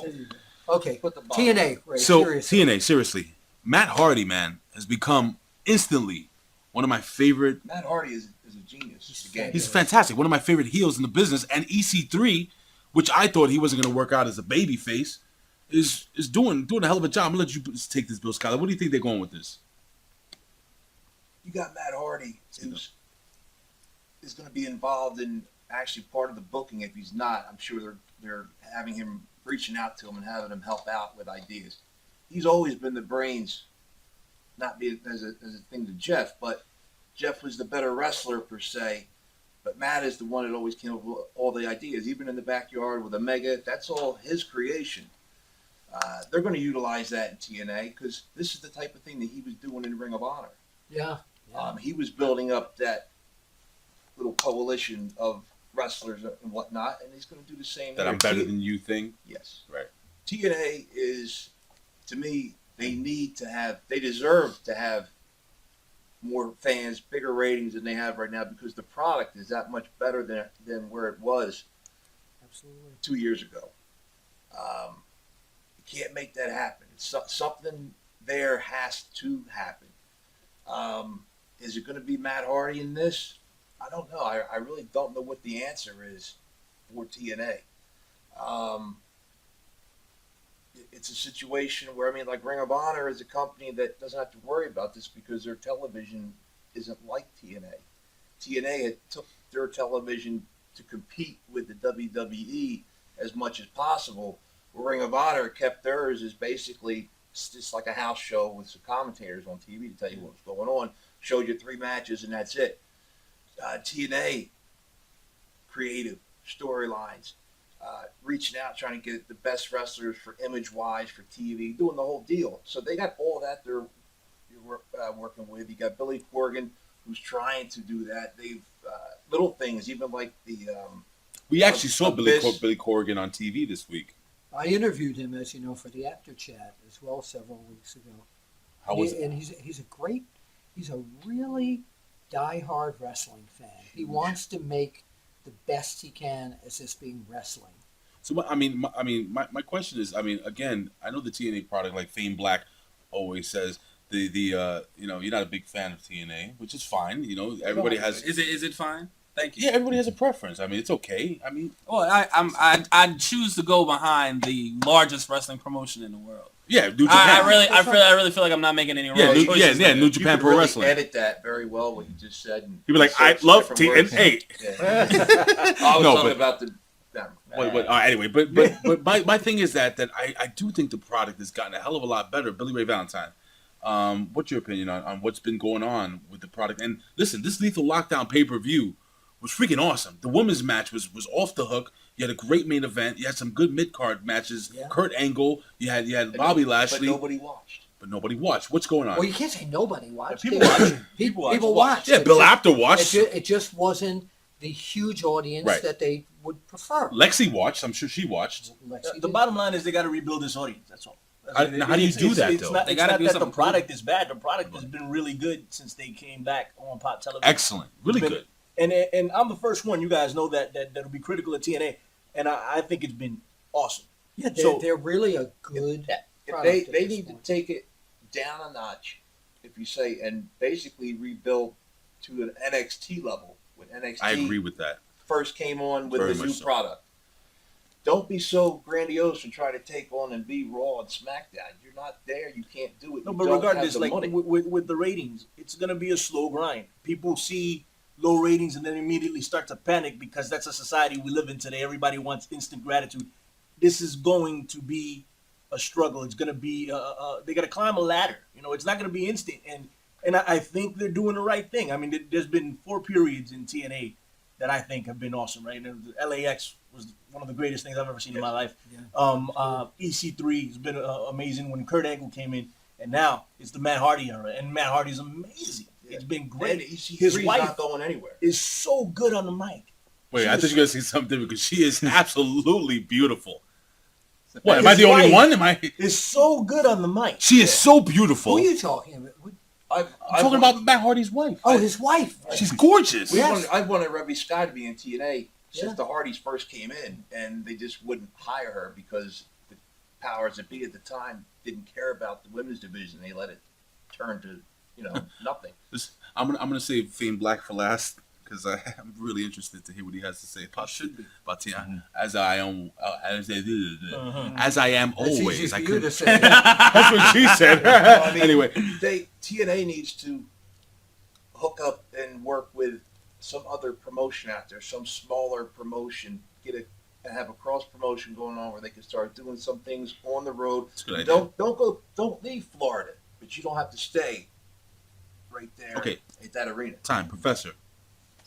Speaker 2: Okay,
Speaker 4: Put the bottle.
Speaker 2: TNA, Ray,
Speaker 6: So
Speaker 2: seriously.
Speaker 6: TNA, seriously, Matt Hardy, man, has become instantly one of my favorite.
Speaker 4: Matt Hardy is a genius. Again,
Speaker 6: He's fantastic. One of my favorite heels in the business. And EC3, which I thought he wasn't going to work out as a baby face, is doing a hell of a job. I'm gonna let you take this, Bill Schuyler. What do you think they're going with this?
Speaker 4: you got Matt Hardy, who's is going to be involved in actually part of the booking. If he's not, I'm sure they're having him reaching out to him and having him help out with ideas. He's always been the brains, not being as a thing to Jeff, but Jeff was the better wrestler per se. But Matt is the one that always came up with all the ideas, even in the backyard with Omega. That's all his creation. They're going to utilize that in TNA because this is the type of thing that he was doing in Ring of Honor.
Speaker 2: Yeah.
Speaker 4: He was building up that little coalition of wrestlers and whatnot, and he's going to do the same.
Speaker 6: That
Speaker 4: here.
Speaker 6: I'm better than you thing.
Speaker 4: Yes.
Speaker 6: Right.
Speaker 4: TNA is, to me, they deserve to have more fans, bigger ratings than they have right now because the product is that much better than where it was
Speaker 2: Absolutely.
Speaker 4: 2 years ago. You can't make that happen. Something there has to happen. Is it going to be Matt Hardy in this? I don't know. I really don't know what the answer is for TNA. It's a situation where, I mean, like Ring of Honor is a company that doesn't have to worry about this because their television isn't like TNA. TNA had took their television to compete with the WWE as much as possible. Ring of Honor kept theirs as basically just like a house show with some commentators on TV to tell you what's going on, showed you 3 matches, and that's it. TNA, creative storylines, reaching out, trying to get the best wrestlers for image-wise, for TV, doing the whole deal. So they got all that they're working with. You got Billy Corgan, who's trying to do that. They've little things, even like the
Speaker 6: we actually saw Billy
Speaker 4: Abyss.
Speaker 6: Billy Corgan on TV this week.
Speaker 2: I interviewed him, as you know, for the Apter chat as well several weeks ago.
Speaker 6: How was it?
Speaker 2: And he's a really die-hard wrestling fan. He wants to make the best he can as this being wrestling.
Speaker 6: So my question is, I mean, again, I know the TNA product, like Fame Black always says, the you know, you're not a big fan of TNA, which is fine. You know, everybody has.
Speaker 5: Is it fine? Thank you.
Speaker 6: Yeah, everybody has a preference. I mean, it's okay. I mean,
Speaker 5: Well, I choose to go behind the largest wrestling promotion in the world.
Speaker 6: yeah, New Japan.
Speaker 5: I really feel like I'm not making any wrong choices.
Speaker 6: New
Speaker 4: you
Speaker 6: Japan
Speaker 4: could
Speaker 6: Pro
Speaker 4: really
Speaker 6: Wrestling.
Speaker 4: edit that very well, what you just said. And
Speaker 6: You'd be like, I
Speaker 4: insert
Speaker 6: love
Speaker 4: different words.
Speaker 6: TNA.
Speaker 4: Yeah. I was
Speaker 6: No,
Speaker 4: talking
Speaker 6: but-
Speaker 4: about the.
Speaker 6: Anyway, but my thing is that I do think the product has gotten a hell of a lot better. Billy Ray Valentine, what's your opinion on what's been going on with the product? And listen, this Lethal Lockdown pay-per-view was freaking awesome. The women's match was off the hook. You had a great main event. You had some good mid-card matches.
Speaker 2: Yeah.
Speaker 6: Kurt Angle. You had Bobby Lashley.
Speaker 4: But nobody watched.
Speaker 6: What's going on?
Speaker 2: Well, you can't say nobody watched.
Speaker 7: People watched.
Speaker 2: People watched.
Speaker 6: Yeah, Bill Apter watched.
Speaker 2: It just wasn't the huge audience
Speaker 6: Right.
Speaker 2: that they would prefer.
Speaker 6: Lexi watched. I'm sure she watched.
Speaker 2: Lexi
Speaker 7: The
Speaker 2: did.
Speaker 7: bottom line is they got to rebuild this audience. That's all.
Speaker 6: Now, how do you do that,
Speaker 7: It's
Speaker 6: though?
Speaker 7: not,
Speaker 5: They
Speaker 7: it's
Speaker 5: gotta
Speaker 7: not
Speaker 5: do
Speaker 7: that the
Speaker 5: something
Speaker 7: product is bad. The product has been really good since they came back on pop television.
Speaker 6: Excellent. Really
Speaker 7: Been-
Speaker 6: good.
Speaker 7: And I'm the first one. You guys know that'll be critical of TNA, and I think it's been awesome.
Speaker 2: Yeah,
Speaker 7: So-
Speaker 2: they're really a good
Speaker 4: If
Speaker 2: product.
Speaker 4: they
Speaker 2: at this
Speaker 4: need
Speaker 2: point.
Speaker 4: to take it down a notch, if you say, and basically rebuild to an NXT level. When NXT
Speaker 6: I agree with that.
Speaker 4: first came on with
Speaker 6: Very
Speaker 4: the
Speaker 6: much
Speaker 4: new
Speaker 6: so.
Speaker 4: product. Don't be so grandiose and try to take on and be Raw and SmackDown. You're not there. You can't do it.
Speaker 7: No,
Speaker 4: You
Speaker 7: but
Speaker 4: don't
Speaker 7: regardless,
Speaker 4: have the
Speaker 7: like
Speaker 4: money.
Speaker 7: with the ratings, it's gonna be a slow grind. People see low ratings and then immediately start to panic because that's a society we live in today. Everybody wants instant gratitude. This is going to be a struggle. It's gonna be they got to climb a ladder. You know, it's not gonna be instant. And I think they're doing the right thing. I mean, there's been 4 periods in TNA that I think have been awesome. Right, and LAX was one of the greatest things I've ever seen in my life.
Speaker 2: Yeah.
Speaker 7: EC3 has been amazing when Kurt Angle came in, and now it's the Matt Hardy era, and Matt Hardy's amazing. It's been
Speaker 4: And
Speaker 7: great.
Speaker 4: EC3
Speaker 7: His
Speaker 4: is
Speaker 7: wife
Speaker 4: not going anywhere.
Speaker 7: is so good on the mic.
Speaker 6: Wait,
Speaker 7: She
Speaker 6: I thought
Speaker 7: was-
Speaker 6: you were going to say something because she is absolutely beautiful. What, am I
Speaker 7: His
Speaker 6: the only
Speaker 7: wife
Speaker 6: one? Am I?
Speaker 7: is so good on the mic.
Speaker 6: She is so
Speaker 2: Who
Speaker 6: beautiful.
Speaker 2: are you talking about?
Speaker 6: I'm talking about Matt Hardy's wife.
Speaker 2: Oh, his wife.
Speaker 6: She's gorgeous.
Speaker 2: Yes.
Speaker 4: I've wanted Rebby Sky to be in TNA since
Speaker 2: Yeah.
Speaker 4: the Hardys first came in, and they just wouldn't hire her because the powers that be at the time didn't care about the women's division. They let it turn to, nothing.
Speaker 6: I'm gonna save Fame Black for last because I'm really interested to hear what he has to say about TNA. As I am, as I am
Speaker 2: It's easy
Speaker 6: always.
Speaker 2: for
Speaker 6: I
Speaker 2: you
Speaker 6: could.
Speaker 2: to say.
Speaker 6: That's what she said.
Speaker 4: I mean,
Speaker 6: Anyway,
Speaker 4: TNA needs to hook up and work with some other promotion out there, some smaller promotion, and have a cross promotion going on where they can start doing some things on the road.
Speaker 6: That's a good idea.
Speaker 4: Don't leave Florida, but you don't have to stay right there
Speaker 6: Okay.
Speaker 4: at that arena.
Speaker 6: Time, Professor.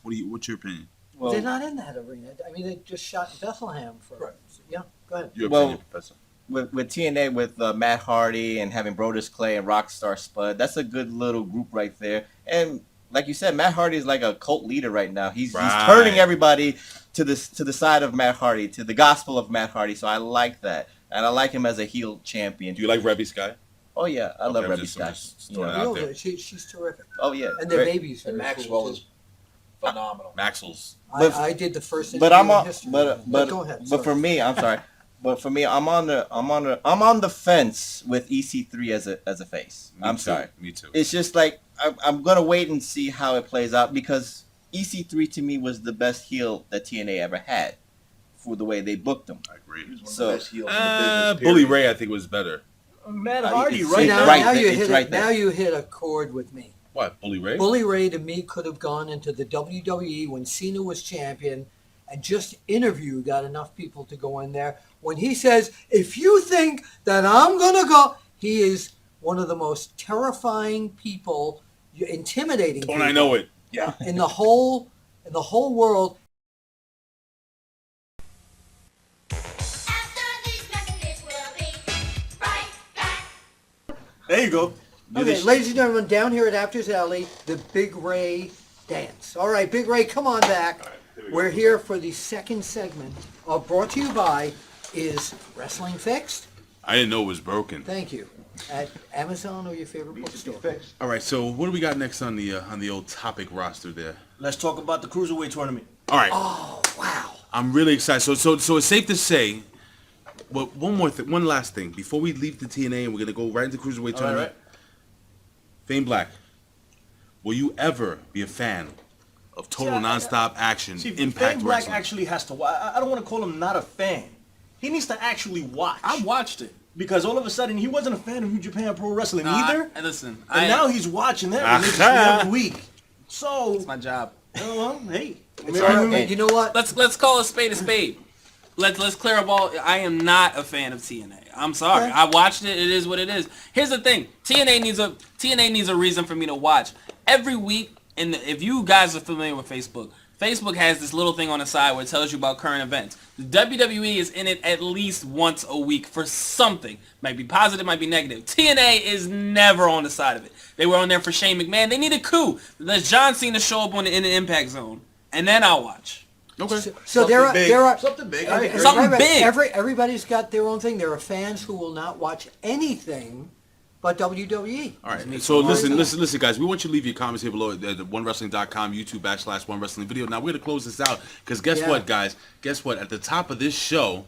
Speaker 6: What's your opinion?
Speaker 7: Well,
Speaker 2: They're not in that arena. I mean, they just shot in Bethlehem for.
Speaker 4: Right.
Speaker 2: Yeah, go ahead.
Speaker 6: Your
Speaker 3: Well,
Speaker 6: opinion, Professor.
Speaker 3: With TNA, with Matt Hardy and having Brodus Clay and Rockstar Spud, that's a good little group right there. And like you said, Matt Hardy is like a cult leader right now. He's turning everybody to the side of Matt Hardy, to the gospel of Matt Hardy. So I like that, and I like him as a heel champion.
Speaker 6: Do you like Rebby Sky?
Speaker 3: Oh yeah, I love
Speaker 6: I'm
Speaker 3: Rebby
Speaker 6: just
Speaker 3: Sky.
Speaker 6: throwing it
Speaker 3: Yeah.
Speaker 6: out there.
Speaker 2: She's terrific.
Speaker 3: Oh yeah,
Speaker 2: And their
Speaker 3: Great.
Speaker 2: baby's very
Speaker 4: And Maxwell
Speaker 2: cool,
Speaker 4: is
Speaker 2: too.
Speaker 4: phenomenal.
Speaker 6: Maxwell's.
Speaker 3: But-
Speaker 2: I did the first
Speaker 3: But
Speaker 2: interview
Speaker 3: I'm
Speaker 2: in
Speaker 3: all,
Speaker 2: history.
Speaker 3: but
Speaker 2: go ahead.
Speaker 3: but
Speaker 2: sorry.
Speaker 3: for me, I'm sorry. But for me, I'm on the fence with EC3 as a face.
Speaker 6: Me
Speaker 3: I'm
Speaker 6: too.
Speaker 3: sorry.
Speaker 6: Me too.
Speaker 3: It's just like I'm gonna wait and see how it plays out because EC3 to me was the best heel that TNA ever had for the way they booked him.
Speaker 6: I agree.
Speaker 4: He was one of
Speaker 3: So,
Speaker 4: the best heels in the business.
Speaker 6: Bully
Speaker 4: period.
Speaker 6: Ray, I think, was better.
Speaker 7: Matt Hardy,
Speaker 3: it's-
Speaker 7: right
Speaker 2: See,
Speaker 3: it's
Speaker 2: now,
Speaker 7: now.
Speaker 3: right
Speaker 2: now
Speaker 3: there.
Speaker 2: you
Speaker 3: It's
Speaker 2: hit
Speaker 3: right
Speaker 2: it.
Speaker 3: there.
Speaker 2: Now you hit a chord with me.
Speaker 6: What, Bully Ray?
Speaker 2: Bully Ray to me could have gone into the WWE when Cena was champion and just got enough people to go in there. When he says, if you think that I'm going to go, he is one of the most terrifying people, intimidating
Speaker 6: Don't
Speaker 2: people
Speaker 6: I know it?
Speaker 4: Yeah.
Speaker 2: in the whole world.
Speaker 8: After these messages, we'll be right back.
Speaker 7: There you go.
Speaker 2: Okay, ladies and gentlemen, down here at Apter's Alley, the Big Ray dance. All right, Big Ray, come on back. We're here for the second segment of Brought to You by Is Wrestling Fixed?
Speaker 6: I didn't know it was broken.
Speaker 2: Thank you. At Amazon or your favorite bookstore.
Speaker 6: All right, so what do we got next on the old topic roster there?
Speaker 7: Let's talk about the cruiserweight tournament.
Speaker 6: All right,
Speaker 2: Oh, wow.
Speaker 6: I'm really excited. So it's safe to say. Well, one last thing before we leave the TNA and we're gonna go right into cruiserweight
Speaker 7: All
Speaker 6: tournament.
Speaker 7: right.
Speaker 6: Fame Black, will you ever be a fan of total nonstop action
Speaker 7: See,
Speaker 6: Impact
Speaker 7: Fame Black
Speaker 6: Wrestling?
Speaker 7: actually has to watch. I don't want to call him not a fan. He needs to actually watch.
Speaker 5: I watched it.
Speaker 7: Because all of a sudden, he wasn't a fan of New Japan Pro Wrestling either.
Speaker 5: And listen,
Speaker 7: And now he's watching that religiously
Speaker 6: Aha.
Speaker 7: every week. So,
Speaker 5: it's my job.
Speaker 7: well, hey.
Speaker 2: It's all right. You know what?
Speaker 5: Let's call a spade a spade. Let's clear up all. I am not a fan of TNA. I'm sorry.
Speaker 2: Okay.
Speaker 5: I watched it. It is what it is. Here's the thing. TNA needs a reason for me to watch every week. And if you guys are familiar with Facebook, Facebook has this little thing on the side where it tells you about current events. The WWE is in it at least once a week for something. Might be positive, might be negative. TNA is never on the side of it. They were on there for Shane McMahon. They need a coup. Let John Cena show up in the Impact Zone, and then I'll watch.
Speaker 6: Okay.
Speaker 2: So there are
Speaker 4: something big. I agree.
Speaker 5: Something big.
Speaker 2: Everybody's got their own thing. There are fans who will not watch anything but WWE.
Speaker 6: All right. So listen, guys. We want you to leave your comments here below at onewrestling.com, YouTube/OneWrestling video. Now we're gonna close this out because guess what, guys? Guess what? At the top of this show,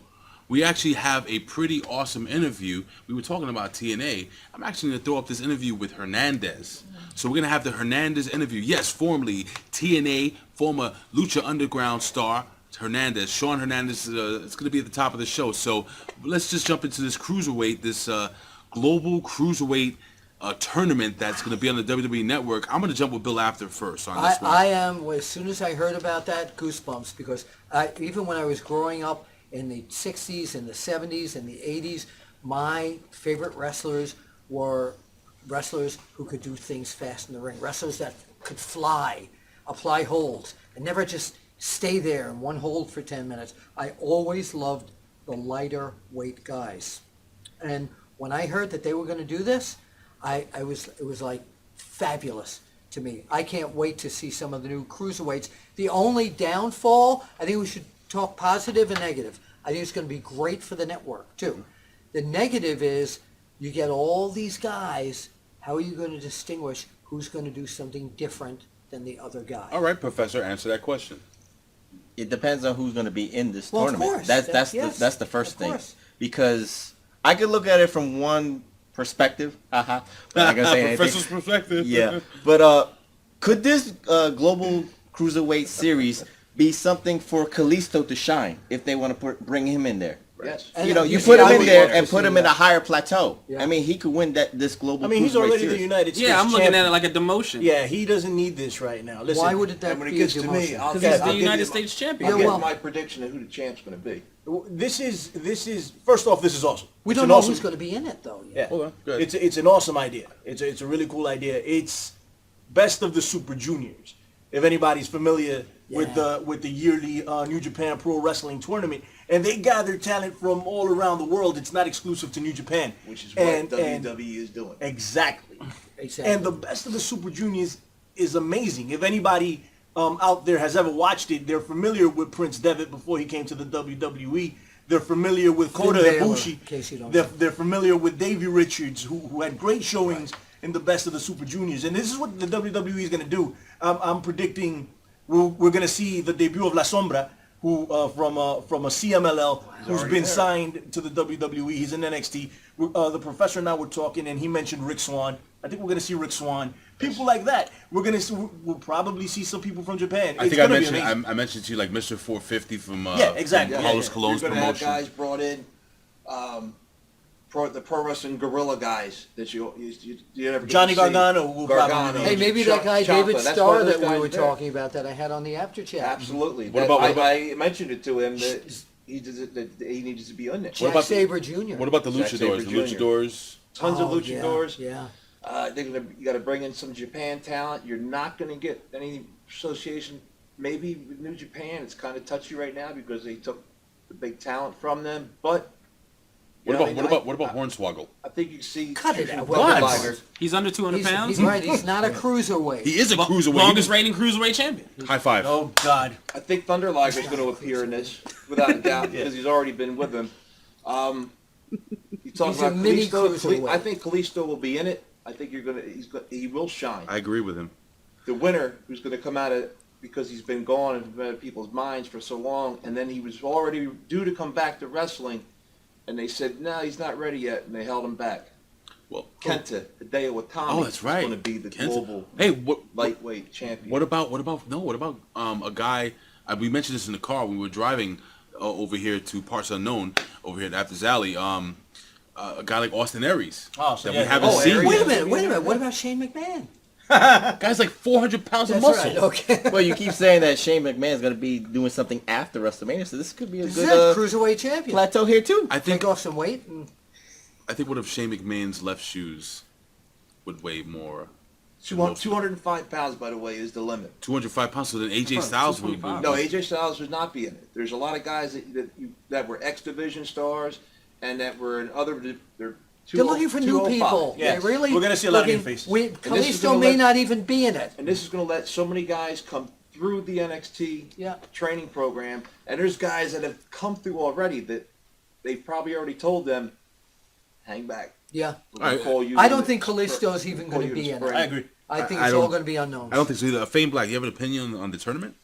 Speaker 6: we actually have a pretty awesome interview. We were talking about TNA. I'm actually gonna throw up this interview with Hernandez. So we're gonna have the Hernandez interview. Yes, formerly TNA, former Lucha Underground star. Hernandez, Shawn Hernandez, it's going to be at the top of the show. So let's just jump into this cruiserweight, this global cruiserweight tournament that's going to be on the WWE Network. I'm going to jump with Bill Apter first on this one.
Speaker 2: I am, as soon as I heard about that, goosebumps, because even when I was growing up in the 60s and the 70s and the 80s, my favorite wrestlers were wrestlers who could do things fast in the ring, wrestlers that could fly, apply holds, and never just stay there in one hold for 10 minutes. I always loved the lighter weight guys. And when I heard that they were going to do this, it was like fabulous to me. I can't wait to see some of the new cruiserweights. The only downfall, I think we should talk positive and negative. I think it's going to be great for the network too. The negative is you get all these guys. How are you going to distinguish who's going to do something different than the other guy?
Speaker 6: All right, Professor, answer that question.
Speaker 3: It depends on who's going to be in this
Speaker 2: Well, of
Speaker 3: tournament.
Speaker 2: course.
Speaker 3: That's
Speaker 2: Yes,
Speaker 3: the first
Speaker 2: of
Speaker 3: thing.
Speaker 2: course.
Speaker 3: Because I could look at it from one perspective. But I'm not gonna say anything.
Speaker 6: Professor's perspective.
Speaker 3: Yeah, but could this global cruiserweight series be something for Kalisto to shine if they want to bring him in there?
Speaker 4: Yes.
Speaker 2: And
Speaker 3: You know, you
Speaker 2: see,
Speaker 3: put him
Speaker 2: I
Speaker 3: in
Speaker 2: would
Speaker 3: there
Speaker 2: love to
Speaker 3: and put
Speaker 2: see
Speaker 3: him in a
Speaker 2: that.
Speaker 3: higher plateau.
Speaker 2: Yeah.
Speaker 3: I mean, he could win this global.
Speaker 7: I mean, he's
Speaker 3: cruiserweight
Speaker 7: already
Speaker 3: series.
Speaker 7: the United States
Speaker 5: Yeah, I'm looking at
Speaker 7: champion.
Speaker 5: it like a demotion.
Speaker 7: Yeah, he doesn't need this right now. Listen,
Speaker 2: Why would it that
Speaker 4: And when it
Speaker 2: be
Speaker 4: gets
Speaker 2: a
Speaker 4: to me,
Speaker 2: demotion?
Speaker 4: I'll
Speaker 5: Because
Speaker 4: give
Speaker 5: he's the
Speaker 4: you
Speaker 5: United
Speaker 4: my-
Speaker 5: States
Speaker 4: I'll
Speaker 5: champion.
Speaker 2: Yeah,
Speaker 4: give
Speaker 2: well-
Speaker 4: my prediction of who the champ's going to be.
Speaker 7: this is first off, this is awesome.
Speaker 2: We
Speaker 7: It's
Speaker 2: don't
Speaker 7: an
Speaker 2: know
Speaker 7: awesome,
Speaker 2: who's going to be in it though.
Speaker 7: Yeah,
Speaker 6: Hold on, go ahead.
Speaker 7: it's an awesome idea. It's a really cool idea. It's best of the Super Juniors. If anybody's familiar with the yearly New Japan Pro Wrestling tournament, and they gather talent from all around the world. It's not exclusive to New Japan,
Speaker 4: Which is what
Speaker 7: And-
Speaker 4: WWE is doing.
Speaker 7: Exactly.
Speaker 2: Exactly.
Speaker 7: And the best of the Super Juniors is amazing. If anybody out there has ever watched it, they're familiar with Prince Devitt before he came to the WWE. They're familiar with Kota
Speaker 2: Balor,
Speaker 7: Ibushi.
Speaker 2: in case you don't
Speaker 7: They're familiar with Davey Richards, who had great showings in the best of the Super Juniors. And this is what the WWE is going to do. I'm predicting we're going to see the debut of La Sombra, who from a CMLL who's
Speaker 4: already
Speaker 7: been
Speaker 4: there.
Speaker 7: signed to the WWE. He's in NXT. The professor and I were talking, and he mentioned Rick Swan. I think we're gonna see Rick Swan. People like that. We'll probably see some people from Japan.
Speaker 6: I
Speaker 7: It's
Speaker 6: think I
Speaker 7: gonna be
Speaker 6: mentioned
Speaker 7: amazing.
Speaker 6: I mentioned to you like Mr. 450 from
Speaker 7: Yeah, exactly.
Speaker 6: from
Speaker 7: Yeah,
Speaker 6: Carlos
Speaker 7: yeah.
Speaker 6: Colon's
Speaker 4: You're going to have
Speaker 6: promotion.
Speaker 4: guys brought in, the pro wrestling gorilla guys that you never get
Speaker 7: Johnny
Speaker 4: to see.
Speaker 7: Gargano will probably be
Speaker 2: Hey, maybe
Speaker 4: Ciampa,
Speaker 2: that guy David
Speaker 4: that's
Speaker 2: Starr
Speaker 4: one of those
Speaker 2: that we
Speaker 4: guys
Speaker 2: were
Speaker 4: there.
Speaker 2: talking about that I had on the after chat.
Speaker 4: Absolutely.
Speaker 6: What about-
Speaker 4: I mentioned it to him that he needs to be on there.
Speaker 2: Jack
Speaker 6: about the-
Speaker 2: Sabre Jr.
Speaker 6: What about the
Speaker 4: Zack
Speaker 6: luchadors?
Speaker 4: Sabre
Speaker 6: The
Speaker 4: Jr.
Speaker 6: luchadors.
Speaker 4: Tons of
Speaker 2: Oh,
Speaker 4: luchadors.
Speaker 2: Yeah.
Speaker 4: You got to bring in some Japan talent. You're not going to get any association. Maybe with New Japan, it's kind of touchy right now because they took the big talent from them. But
Speaker 6: What
Speaker 4: you know,
Speaker 6: about
Speaker 4: I mean,
Speaker 6: Hornswoggle?
Speaker 4: I think you see
Speaker 2: Cut it out.
Speaker 4: Thunder
Speaker 6: What?
Speaker 4: Liger.
Speaker 5: He's under 200 pounds.
Speaker 2: He's right. He's not a cruiserweight.
Speaker 6: He is a cruiserweight.
Speaker 5: Longest reigning cruiserweight champion.
Speaker 6: High five.
Speaker 7: Oh God.
Speaker 4: I think Thunder Liger is going to appear in this without a doubt because he's already been with them. You talk
Speaker 2: He's a
Speaker 4: about
Speaker 2: mini
Speaker 4: Kalisto.
Speaker 2: cruiserweight.
Speaker 4: I think Kalisto will be in it. I think he will shine.
Speaker 6: I agree with him.
Speaker 4: The winner who's going to come out of because he's been gone and been in people's minds for so long, and then he was already due to come back to wrestling, and they said, no, he's not ready yet, and they held him back.
Speaker 6: Well,
Speaker 4: Kenta, Hideo Watanabe,
Speaker 6: oh, that's right.
Speaker 4: is going to be the
Speaker 6: Kenta.
Speaker 4: global
Speaker 6: Hey, what
Speaker 4: lightweight champion.
Speaker 6: What about a guy? We mentioned this in the car when we were driving over here to Parts Unknown over here at Apter's Alley. A guy like Austin Aries
Speaker 7: Oh, so
Speaker 6: that
Speaker 7: yeah,
Speaker 6: we haven't
Speaker 4: oh,
Speaker 6: seen.
Speaker 4: Aries.
Speaker 2: Wait a minute. What about Shane McMahon?
Speaker 6: Guy's like 400 pounds of
Speaker 2: That's
Speaker 6: muscle.
Speaker 2: right. Okay.
Speaker 3: Well, you keep saying that Shane McMahon's going to be doing something after WrestleMania, so this could be a
Speaker 2: This
Speaker 3: good
Speaker 2: is cruiserweight champion.
Speaker 3: plateau here too.
Speaker 6: I think
Speaker 2: Take off some weight. And
Speaker 6: what if Shane McMahon's left shoes would weigh more?
Speaker 4: 205 pounds, by the way, is the limit.
Speaker 6: 205 pounds. So then AJ Styles would.
Speaker 5: 225.
Speaker 4: No, AJ Styles would not be in it. There's a lot of guys that were X Division stars and that were in other. They're
Speaker 2: they're looking for new
Speaker 4: 205.
Speaker 2: people.
Speaker 7: Yeah.
Speaker 2: They're really
Speaker 7: We're gonna see a lot of new
Speaker 2: looking-
Speaker 7: faces.
Speaker 4: this is
Speaker 2: Kalisto
Speaker 4: gonna
Speaker 2: may
Speaker 4: let-
Speaker 2: not even be in it.
Speaker 4: And this is going to let so many guys come through the NXT
Speaker 2: Yeah.
Speaker 4: training program. And there's guys that have come through already that they've probably already told them, hang back.
Speaker 2: Yeah.
Speaker 4: We're gonna
Speaker 6: All right.
Speaker 4: call you
Speaker 2: I
Speaker 4: in
Speaker 2: don't
Speaker 4: the
Speaker 2: think
Speaker 4: spring-
Speaker 2: Kalisto's even
Speaker 4: call
Speaker 2: going
Speaker 4: you
Speaker 2: to
Speaker 4: in
Speaker 2: be
Speaker 4: the
Speaker 2: in
Speaker 4: spring.
Speaker 2: it.
Speaker 7: I agree.
Speaker 2: I think
Speaker 6: I
Speaker 2: it's all
Speaker 6: don't-
Speaker 2: going to be unknown.
Speaker 6: I don't think so either. Fame Black, you have an opinion on the tournament?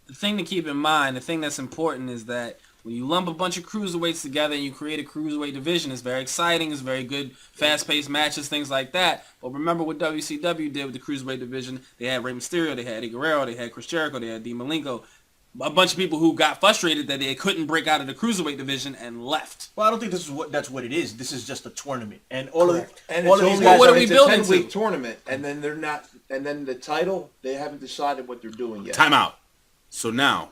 Speaker 5: The thing to keep in mind, the thing that's important is that when you lump a bunch of cruiserweights together and you create a cruiserweight division, it's very exciting, it's very good, fast-paced matches, things like that. But remember what WCW did with the cruiserweight division. They had Rey Mysterio, they had Eddie Guerrero, they had Chris Jericho, they had Dean Malenko. A bunch of people who got frustrated that they couldn't break out of the cruiserweight division and left.
Speaker 7: Well, I don't think that's what it is. This is just a tournament, and all
Speaker 2: Correct.
Speaker 4: And
Speaker 7: all
Speaker 4: it's
Speaker 7: of these
Speaker 4: only
Speaker 7: guys
Speaker 5: what are
Speaker 7: are
Speaker 5: we
Speaker 4: it's
Speaker 5: building
Speaker 4: a 10-week
Speaker 5: to?
Speaker 4: tournament, and then they're not. And then the title, they haven't decided what they're doing yet.
Speaker 6: Time out. So now,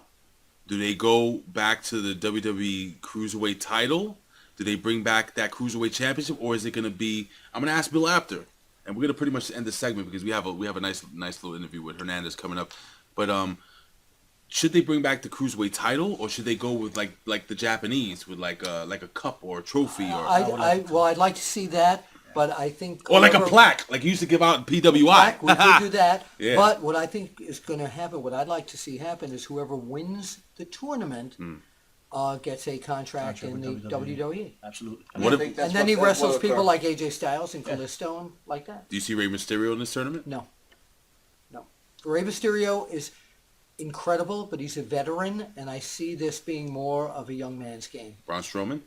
Speaker 6: do they go back to the WWE Cruiserweight title? Do they bring back that Cruiserweight Championship, or is it going to be? I'm going to ask Bill Apter, and we're going to pretty much end the segment because we have a nice little interview with Hernandez coming up. But should they bring back the Cruiserweight title, or should they go with like the Japanese with like a cup or a trophy or
Speaker 2: I'd like to see that, but I think
Speaker 6: or like a
Speaker 2: whoever-
Speaker 6: plaque like you used to give out in PWI?
Speaker 2: plaque, we could do that.
Speaker 6: Yeah.
Speaker 2: But what I think is going to happen, what I'd like to see happen, is whoever wins the tournament gets a contract in the
Speaker 7: with
Speaker 2: WWE.
Speaker 7: absolutely.
Speaker 4: And
Speaker 6: What
Speaker 4: I
Speaker 6: if-
Speaker 4: think that's
Speaker 2: And then
Speaker 4: what-
Speaker 2: he
Speaker 4: that's what
Speaker 2: wrestles people
Speaker 4: occurred.
Speaker 2: like AJ Styles and Kalisto and like that.
Speaker 6: Do you see Rey Mysterio in this tournament?
Speaker 2: No. Rey Mysterio is incredible, but he's a veteran, and I see this being more of a young man's game.
Speaker 6: Braun Strowman?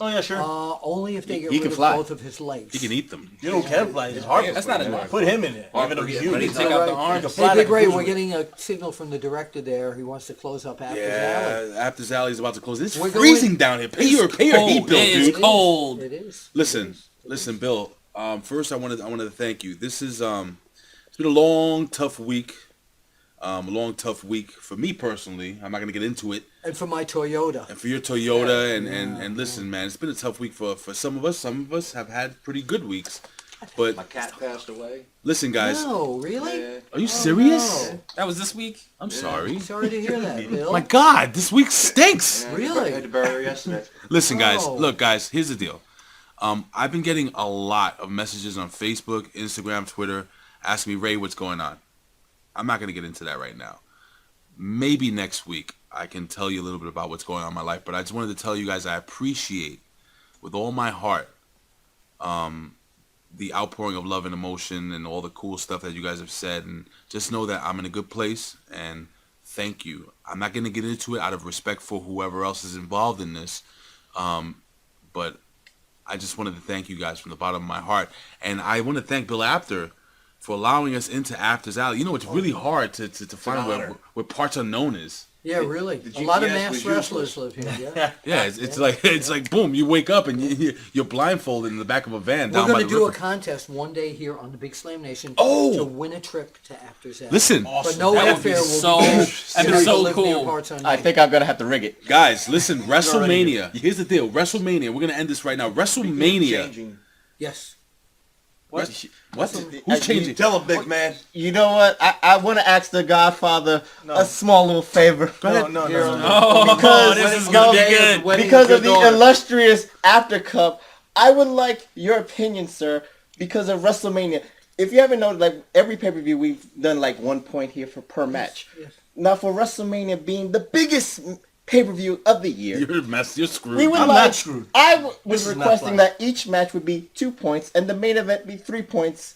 Speaker 7: Oh yeah, sure.
Speaker 2: Only if they get
Speaker 3: He
Speaker 2: rid
Speaker 3: can
Speaker 2: of
Speaker 3: fly.
Speaker 2: both of his legs.
Speaker 6: He can eat them.
Speaker 7: You don't care fly. It's hard.
Speaker 5: That's not enough.
Speaker 7: Put him in there. Even though he's
Speaker 5: But he
Speaker 7: huge.
Speaker 5: take out the arm.
Speaker 7: He can
Speaker 2: Hey,
Speaker 7: fly
Speaker 2: Big
Speaker 7: like a
Speaker 2: Ray, we're
Speaker 7: cruiserweight.
Speaker 2: getting a signal from the director there. He wants to close up Apter's Alley.
Speaker 6: Yeah, Apter's Alley is about to close. It's
Speaker 2: We're
Speaker 6: freezing
Speaker 2: going-
Speaker 6: down here. Pay your heat
Speaker 5: Cold.
Speaker 6: bill,
Speaker 5: It is
Speaker 6: dude.
Speaker 5: cold.
Speaker 2: It is.
Speaker 6: Listen, Bill. First, I wanted to thank you. This is it's been a long, tough week. A long, tough week for me personally. I'm not gonna get into it.
Speaker 2: And for my Toyota.
Speaker 6: And for your Toyota, and listen, man, it's been a tough week for some of us. Some of us have had pretty good weeks. But
Speaker 4: My cat passed away.
Speaker 6: listen, guys,
Speaker 2: No, really?
Speaker 4: Yeah.
Speaker 6: are you serious?
Speaker 2: no.
Speaker 5: That was this week?
Speaker 6: I'm sorry.
Speaker 2: Sorry to hear that, Bill.
Speaker 6: My God, this week stinks.
Speaker 4: Yeah,
Speaker 2: Really?
Speaker 4: I had to bury her yesterday.
Speaker 6: Listen, guys.
Speaker 2: Oh.
Speaker 6: Look, guys. Here's the deal. I've been getting a lot of messages on Facebook, Instagram, Twitter, asking me, Ray, what's going on? I'm not going to get into that right now. Maybe next week I can tell you a little bit about what's going on in my life. But I just wanted to tell you guys I appreciate, with all my heart, the outpouring of love and emotion and all the cool stuff that you guys have said. And just know that I'm in a good place. And thank you. I'm not going to get into it out of respect for whoever else is involved in this, but I just wanted to thank you guys from the bottom of my heart. And I want to thank Bill Apter for allowing us into Apter's Alley. You know, it's really hard to find where Parts Unknown is.
Speaker 2: Yeah, really.
Speaker 4: The
Speaker 2: A lot of
Speaker 4: GPS
Speaker 2: masked
Speaker 4: was
Speaker 2: wrestlers live here. Yeah.
Speaker 6: Yeah, it's like boom, you wake up and you're blindfolded in the back of a van
Speaker 2: We're
Speaker 6: down by
Speaker 2: going
Speaker 6: the
Speaker 2: to do a
Speaker 6: river.
Speaker 2: contest one day here on the Big Slam Nation
Speaker 6: Oh!
Speaker 2: to win a trip to Apter's Alley.
Speaker 6: Listen,
Speaker 2: But no
Speaker 5: That would be
Speaker 2: airfare will
Speaker 5: so-
Speaker 2: be there.
Speaker 5: that'd be
Speaker 2: You're
Speaker 5: so
Speaker 2: gonna live near
Speaker 5: cool.
Speaker 2: Parts Unknown.
Speaker 3: I think I'm gonna have to rig it.
Speaker 6: guys, listen, WrestleMania. Here's the deal, WrestleMania. We're gonna end this right now. WrestleMania.
Speaker 4: Changing.
Speaker 2: Yes.
Speaker 6: What? Who's
Speaker 3: You
Speaker 6: changing?
Speaker 4: Tell him, big man.
Speaker 3: You know what? I want to ask the Godfather a small little favor.
Speaker 6: Go ahead.
Speaker 7: No.
Speaker 5: Oh,
Speaker 3: Because-
Speaker 5: this is gonna be
Speaker 2: Today is
Speaker 5: good.
Speaker 2: wedding
Speaker 3: Because of
Speaker 2: your
Speaker 3: the
Speaker 2: daughter.
Speaker 3: illustrious After Cup, I would like your opinion, sir, because of WrestleMania. If you haven't noticed, like every pay-per-view, we've done like 1 point here per match.
Speaker 2: Yes.
Speaker 3: Now, for WrestleMania being the biggest pay-per-view of the year,
Speaker 6: You're screwed.
Speaker 3: we would
Speaker 7: I'm
Speaker 3: like.
Speaker 7: not screwed.
Speaker 3: Was
Speaker 7: This is not
Speaker 3: requesting
Speaker 7: fun.
Speaker 3: that each match would be 2 points and the main event be 3 points.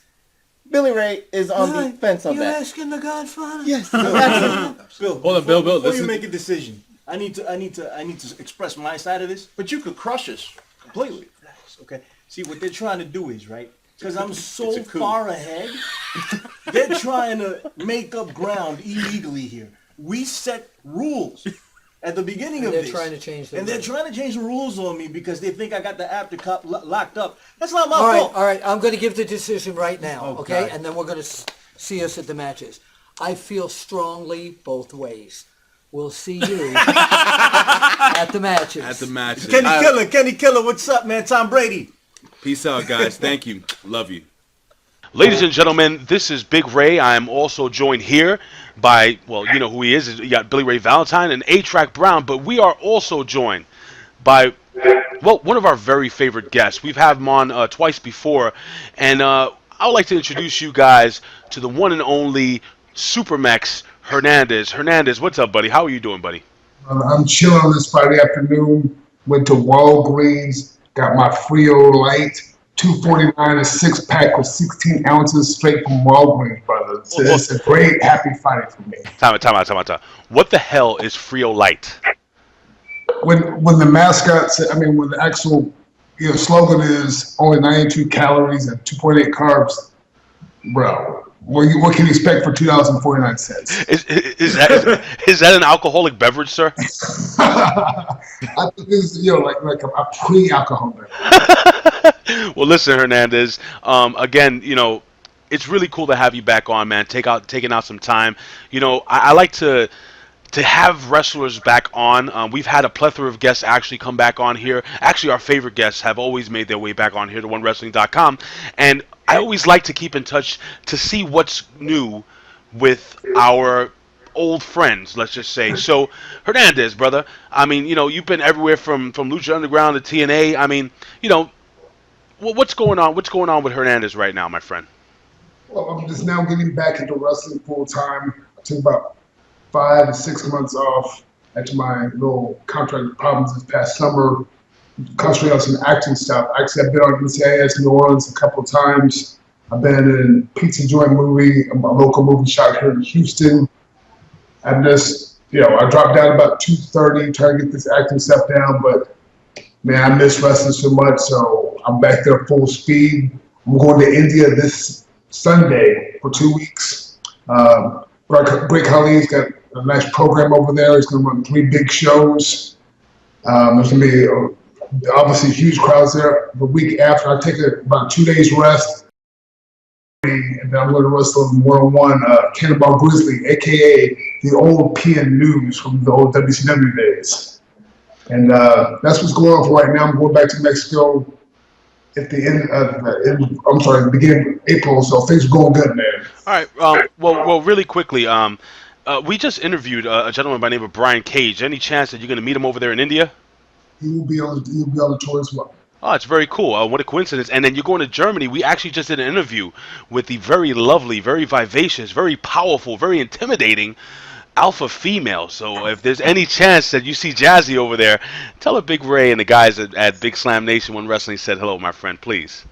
Speaker 3: Billy Ray is on the fence on
Speaker 2: You're
Speaker 3: that.
Speaker 2: asking the Godfather?
Speaker 3: Yes, absolutely.
Speaker 7: Bill,
Speaker 6: Hold on, Bill,
Speaker 7: Before you
Speaker 6: listen.
Speaker 7: make a decision, I need to express my side of this.
Speaker 4: But you could crush us completely.
Speaker 7: Relax, okay? See, what they're trying to do is, right? Because I'm so
Speaker 4: It's a coup.
Speaker 7: far ahead, they're trying to make up ground illegally here. We set rules at the beginning
Speaker 2: And
Speaker 7: of
Speaker 2: they're
Speaker 7: this.
Speaker 2: trying to change the
Speaker 7: And they're
Speaker 2: rules.
Speaker 7: trying to change the rules on me because they think I got the After Cup locked up. That's not my
Speaker 2: All right,
Speaker 7: fault.
Speaker 2: all right. I'm going to give the decision right now,
Speaker 7: Oh,
Speaker 2: okay?
Speaker 7: God.
Speaker 2: And then we're going to see us at the matches. I feel strongly both ways. We'll see you at the matches.
Speaker 6: At the matches.
Speaker 7: Kenny Killer, what's up, man? Tom Brady.
Speaker 6: Peace out, guys. Thank you. Love you.
Speaker 9: Ladies and gentlemen, this is Big Ray. I am also joined here by, well, you know who he is. You got Billy Ray Valentine and A-Track Brown, but we are also joined by, well, one of our very favorite guests. We've had him on twice before, and I would like to introduce you guys to the one and only Supermex Hernandez. Hernandez, what's up, buddy? How are you doing, buddy?
Speaker 10: I'm chilling on this Friday afternoon. Went to Walgreens, got my Frio Light, $2.49 a 6-pack with 16 ounces straight from Walgreens, brother. So it's a great, happy Friday for me.
Speaker 9: Time out. What the hell is Frio Light?
Speaker 10: When the mascot said, when the actual slogan is only 92 calories and 2.8 carbs, bro, what can you expect for $2.49?
Speaker 9: Is that an alcoholic beverage, sir?
Speaker 10: I think this is like a pre-alcohol beverage.
Speaker 9: Well, listen, Hernandez. Again, it's really cool to have you back on, man. Taking out some time. I like to have wrestlers back on. We've had a plethora of guests actually come back on here. Actually, our favorite guests have always made their way back on here to OneWrestling.com, and I always like to keep in touch to see what's new with our old friends, let's just say. So, Hernandez, brother, you've been everywhere from Lucha Underground to TNA. What's going on? What's going on with Hernandez right now, my friend?
Speaker 10: Well, I'm just now getting back into wrestling full time. I took about 5 to 6 months off after my little contract problems this past summer. Concentrating on some acting stuff. Actually, I've been on NCIS New Orleans a couple of times. I've been in Pizza Joint movie, a local movie shot here in Houston. I'm just, I dropped down about 230, trying to get this acting stuff down, but man, I miss wrestling so much, so I'm back there full speed. I'm going to India this Sunday for 2 weeks. Great Khali's got a nice program over there. He's going to run 3 big shows. There's going to be obviously huge crowds there. The week after, I take about 2 days rest, and then I'm going to wrestle in one-on-one Cannonball Grizzly, a.k.a. the old PN News from the old WCW days. And that's what's going on for right now. I'm going back to Mexico at the the beginning of April, so things are going good, man.
Speaker 9: All right. Well, really quickly, we just interviewed a gentleman by the name of Brian Cage. Any chance that you're going to meet him over there in India?
Speaker 10: He will be on the tour as well.
Speaker 9: Oh, it's very cool. What a coincidence. And then you're going to Germany. We actually just did an interview with the very lovely, very vivacious, very powerful, very intimidating alpha female. So if there's any chance that you see Jazzy over there, tell her Big Ray and the guys at Big Slam Nation One Wrestling said hello, my friend, please.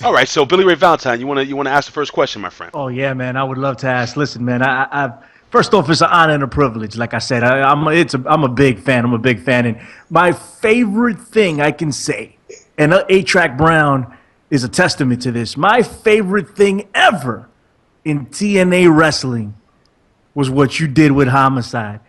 Speaker 9: All right, so Billy Ray Valentine, you want to ask the first question, my friend?
Speaker 11: Oh yeah, man. I would love to ask. Listen, man, I've
Speaker 7: First off, it's an honor and a privilege. Like I said, I'm a big fan. I'm a big fan. And my favorite thing I can say, and A-Track Brown is a testament to this, my favorite thing ever in TNA wrestling was what you did with Homicide.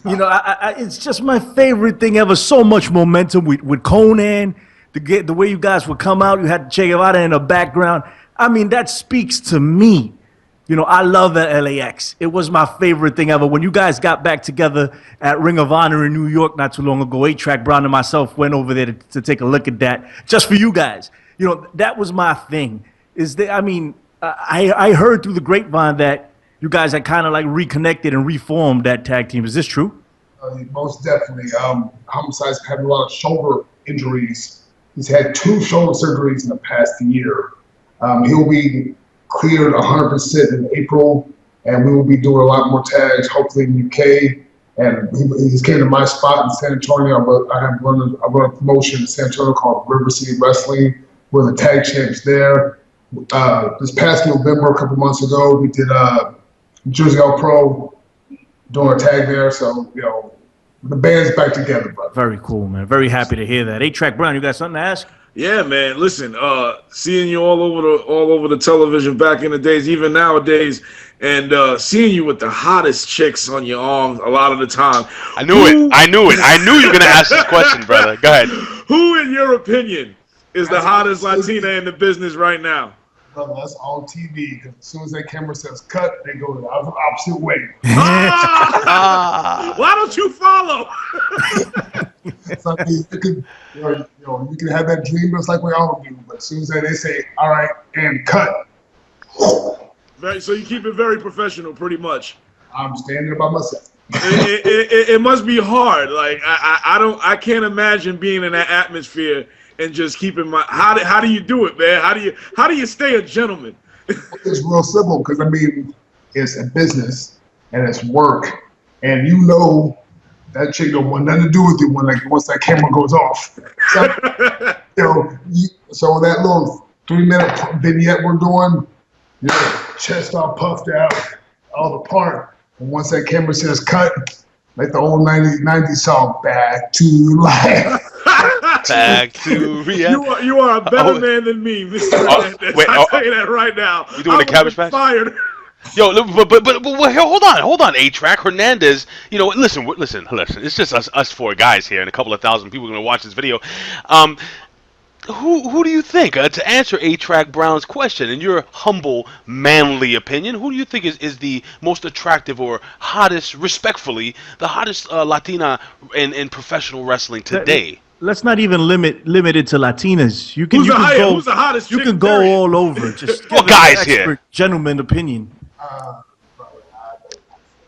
Speaker 7: You know, it's just my favorite thing ever. So much momentum with Conan, the way you guys would come out. You had Che Guevara in the background. I mean, that speaks to me. You know, I love that LAX. It was my favorite thing ever. When you guys got back together at Ring of Honor in New York not too long ago, A-Track Brown and myself went over there to take a look at that just for you guys. You know, that was my thing. I heard through the grapevine that you guys had kind of like reconnected and reformed that tag team. Is this true?
Speaker 10: Most definitely. Homicide's had a lot of shoulder injuries. He's had 2 shoulder surgeries in the past year. He'll be cleared 100% in April, and we will be doing a lot more tags, hopefully in the UK. And he's came to my spot in San Antonio. I run a promotion in San Antonio called River City Wrestling. We're the tag champs there. This past November, a couple months ago, we did Jersey All Pro doing a tag there. So, you know, the band's back together, brother.
Speaker 7: Very cool, man. Very happy to hear that. A-Track Brown, you got something to ask?
Speaker 6: Yeah, man. Listen, seeing you all over the television back in the days, even nowadays, and seeing you with the hottest chicks on your arms a lot of the time.
Speaker 9: I knew it. I knew you were gonna ask this question, brother. Go ahead.
Speaker 6: Who, in your opinion, is the hottest Latina in the business right now?
Speaker 10: Brother, that's on TV. Because as soon as that camera says cut, they go the opposite way.
Speaker 6: Why don't you follow?
Speaker 10: So, I mean, you can have that dream just like we all do. But as soon as they say, all right, and cut.
Speaker 6: Right, so you keep it very professional, pretty much.
Speaker 10: I'm standing by myself.
Speaker 6: It must be hard. Like I can't imagine being in that atmosphere and just keeping my. How do you do it, man? How do you stay a gentleman?
Speaker 10: It's real simple because I mean it's a business and it's work, and you know that chick don't want nothing to do with you once that camera goes off. So, so that little 3-minute vignette we're doing, your chest all puffed out, all apart, and once that camera says cut, like the old 90s song, back to life.
Speaker 9: Back to reality.
Speaker 6: You are a better man than me, Mr. Hernandez. I'll tell you that right now.
Speaker 9: You doing the cabbage patch?
Speaker 6: Fired.
Speaker 9: Yo, but hold on, A-Track Hernandez. You know, listen. It's just us 4 guys here, and a couple of thousand people are gonna watch this video. Who do you think, to answer A-Track Brown's question, in your humble, manly opinion, who do you think is the most attractive or hottest, respectfully, the hottest Latina in professional wrestling today?
Speaker 7: Let's not even limit it to Latinas.
Speaker 6: Who's the hottest?
Speaker 7: You can go all over. Just
Speaker 9: Well, guys here.
Speaker 7: Gentleman opinion.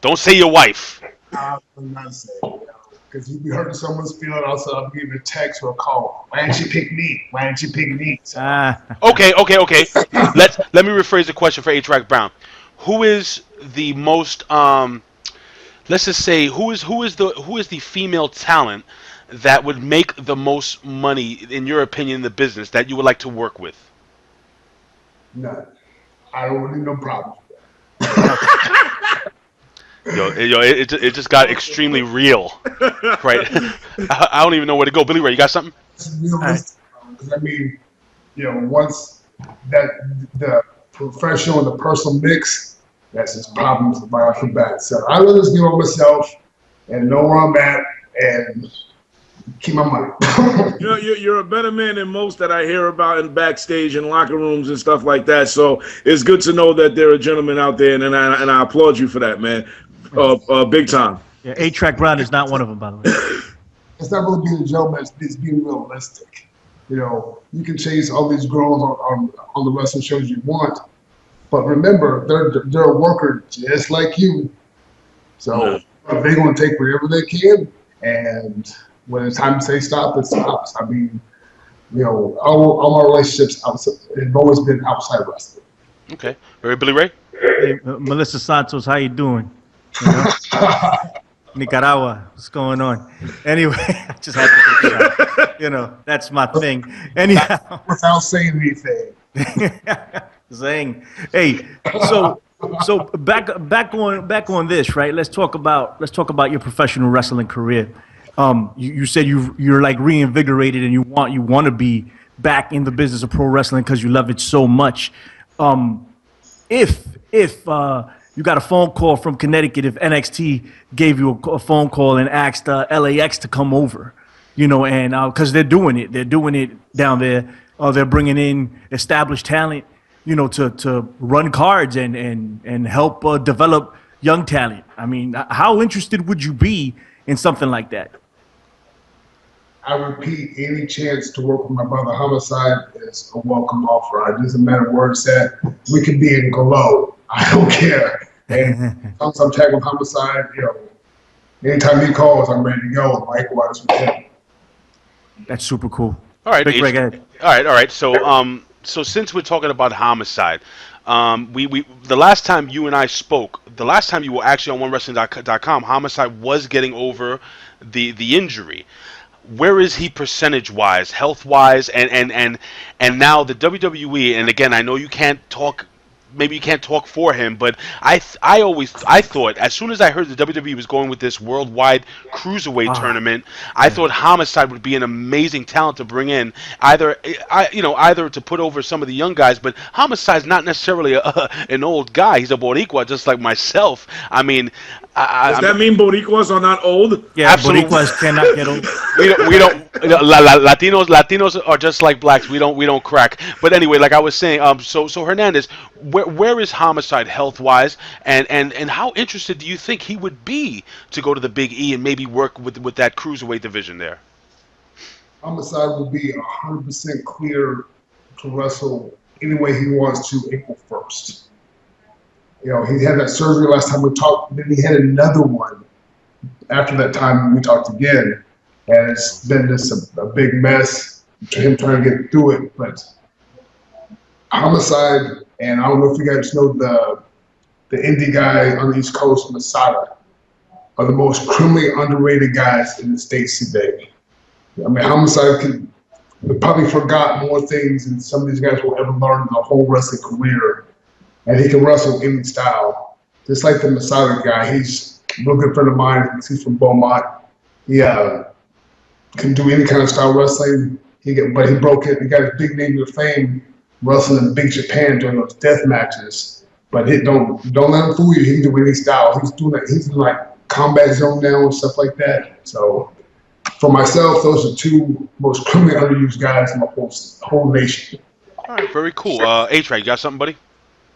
Speaker 9: Don't say your wife.
Speaker 10: I'm not saying, because you'd be hurting someone's feelings. Also, I'll give you a text or a call. Why didn't you pick me? Why didn't you pick me? So,
Speaker 9: Okay. Let me rephrase the question for A-Track Brown. Who is the most let's just say who is the female talent that would make the most money, in your opinion, in the business that you would like to work with?
Speaker 10: none. I don't need no problems.
Speaker 9: It just got extremely real, right? I don't even know where to go. Billy Ray, you got something?
Speaker 10: It's realistic, because I mean, once that the professional and the personal mix, that's just problems right off the bat. So I rather just be on myself and know where I'm at and keep my money.
Speaker 6: You're a better man than most that I hear about in backstage and locker rooms and stuff like that. So it's good to know that there are gentlemen out there, and I applaud you for that, man. Big time.
Speaker 7: Yeah, A-Track Brown is not one of them, by the way.
Speaker 10: It's not really being a gentleman, it's being realistic. You can chase all these girls on the wrestling shows you want, but remember, they're a worker just like you. So they're going to take whatever they can, and when it's time to say stop, it stops. I mean, all my relationships have always been outside wrestling.
Speaker 9: Okay. Very Billy Ray?
Speaker 7: Hey, Melissa Santos, how you doing? Nicaragua, what's going on? Anyway, I just had to take a shot. That's my thing. Anyhow.
Speaker 10: Without saying anything.
Speaker 7: Zing. Hey, so So back on this, right? Let's talk about your professional wrestling career. You said you're like reinvigorated and you want to be back in the business of pro wrestling because you love it so much. If you got a phone call from Connecticut, if NXT gave you a phone call and asked LAX to come over, and because they're doing it down there. They're bringing in established talent, to run cards and help develop young talent. I mean, how interested would you be in something like that?
Speaker 10: I repeat, any chance to work with my brother Homicide is a welcome offer. It doesn't matter where it's at. We could be in Glow. I don't care. And once I'm tagged with Homicide, anytime he calls, I'm ready to go. Likewise with him.
Speaker 7: That's super cool.
Speaker 9: All right,
Speaker 7: Big Greg, ahead.
Speaker 9: all right. So since we're talking about Homicide, we the last time you and I spoke, the last time you were actually on OneWrestling.com, Homicide was getting over the injury. Where is he percentage-wise, health-wise, and now the WWE? And again, I know you can't talk. Maybe you can't talk for him, but I thought as soon as I heard the WWE was going with this worldwide cruiserweight tournament, I thought Homicide would be an amazing talent to bring in, either to put over some of the young guys. But Homicide's not necessarily an old guy; he's a Boricua, just like myself. I mean,
Speaker 6: does that mean Boricuas are not old?
Speaker 7: Yeah,
Speaker 9: absolutely.
Speaker 7: Boricuas cannot get old.
Speaker 9: We don't. Latinos are just like blacks. We don't crack. But anyway, like I was saying, so Hernandez, where is Homicide health wise, and how interested do you think he would be to go to the Big E and maybe work with that cruiserweight division there?
Speaker 10: Homicide will be 100% clear to wrestle any way he wants to April 1st. He had that surgery last time we talked, then he had another one after that time we talked again. And it's been just a big mess to him trying to get through it. But Homicide, and I don't know if you guys know the indie guy on the East Coast, Masada, are the most criminally underrated guys in the States today. I mean, Homicide probably forgot more things than some of these guys will ever learn in their whole wrestling career. And he can wrestle any style. Just like the Masada guy, he's a real good friend of mine. He's from Beaumont. He can do any kind of style wrestling. But he broke it. He got his big name to fame wrestling in Big Japan during those death matches. But don't let him fool you. He can do any style. He's doing that. He's in like Combat Zone now and stuff like that. So for myself, those are two most criminally underused guys in the whole nation.
Speaker 9: All right, very cool. A-Track, you got something, buddy?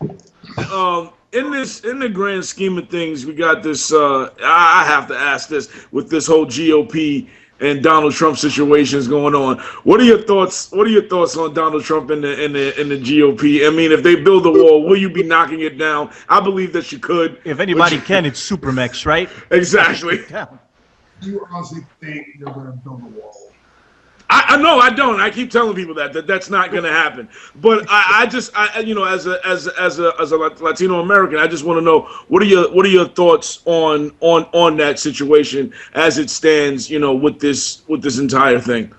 Speaker 6: In the grand scheme of things, we got this. I have to ask this with this whole GOP and Donald Trump situations going on. What are your thoughts? What are your thoughts on Donald Trump and the GOP? I mean, if they build a wall, will you be knocking it down? I believe that you could.
Speaker 7: If anybody can, it's Supermex, right?
Speaker 6: Exactly.
Speaker 10: Do you honestly think they're going to build a wall?
Speaker 6: I know I don't. I keep telling people that's not going to happen. But I just as a Latino American, I just want to know what are your thoughts on that situation as it stands, with this entire thing.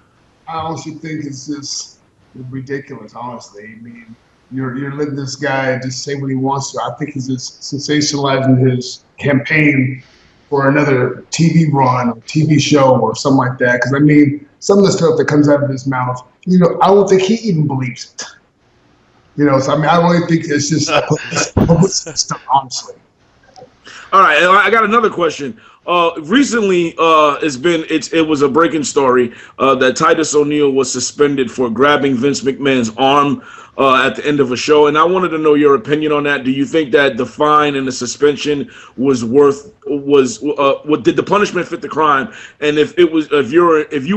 Speaker 10: I honestly think it's just ridiculous. Honestly, I mean, you're letting this guy just say what he wants to. I think he's just sensationalizing his campaign for another TV run or TV show or something like that. Because I mean, some of the stuff that comes out of his mouth, I don't think he even believes it. So I mean, I really think it's just publicity stuff, honestly.
Speaker 6: All right, I got another question. Recently, it was a breaking story that Titus O'Neil was suspended for grabbing Vince McMahon's arm at the end of a show, and I wanted to know your opinion on that. Do you think that the fine and the suspension did the punishment fit the crime? And if you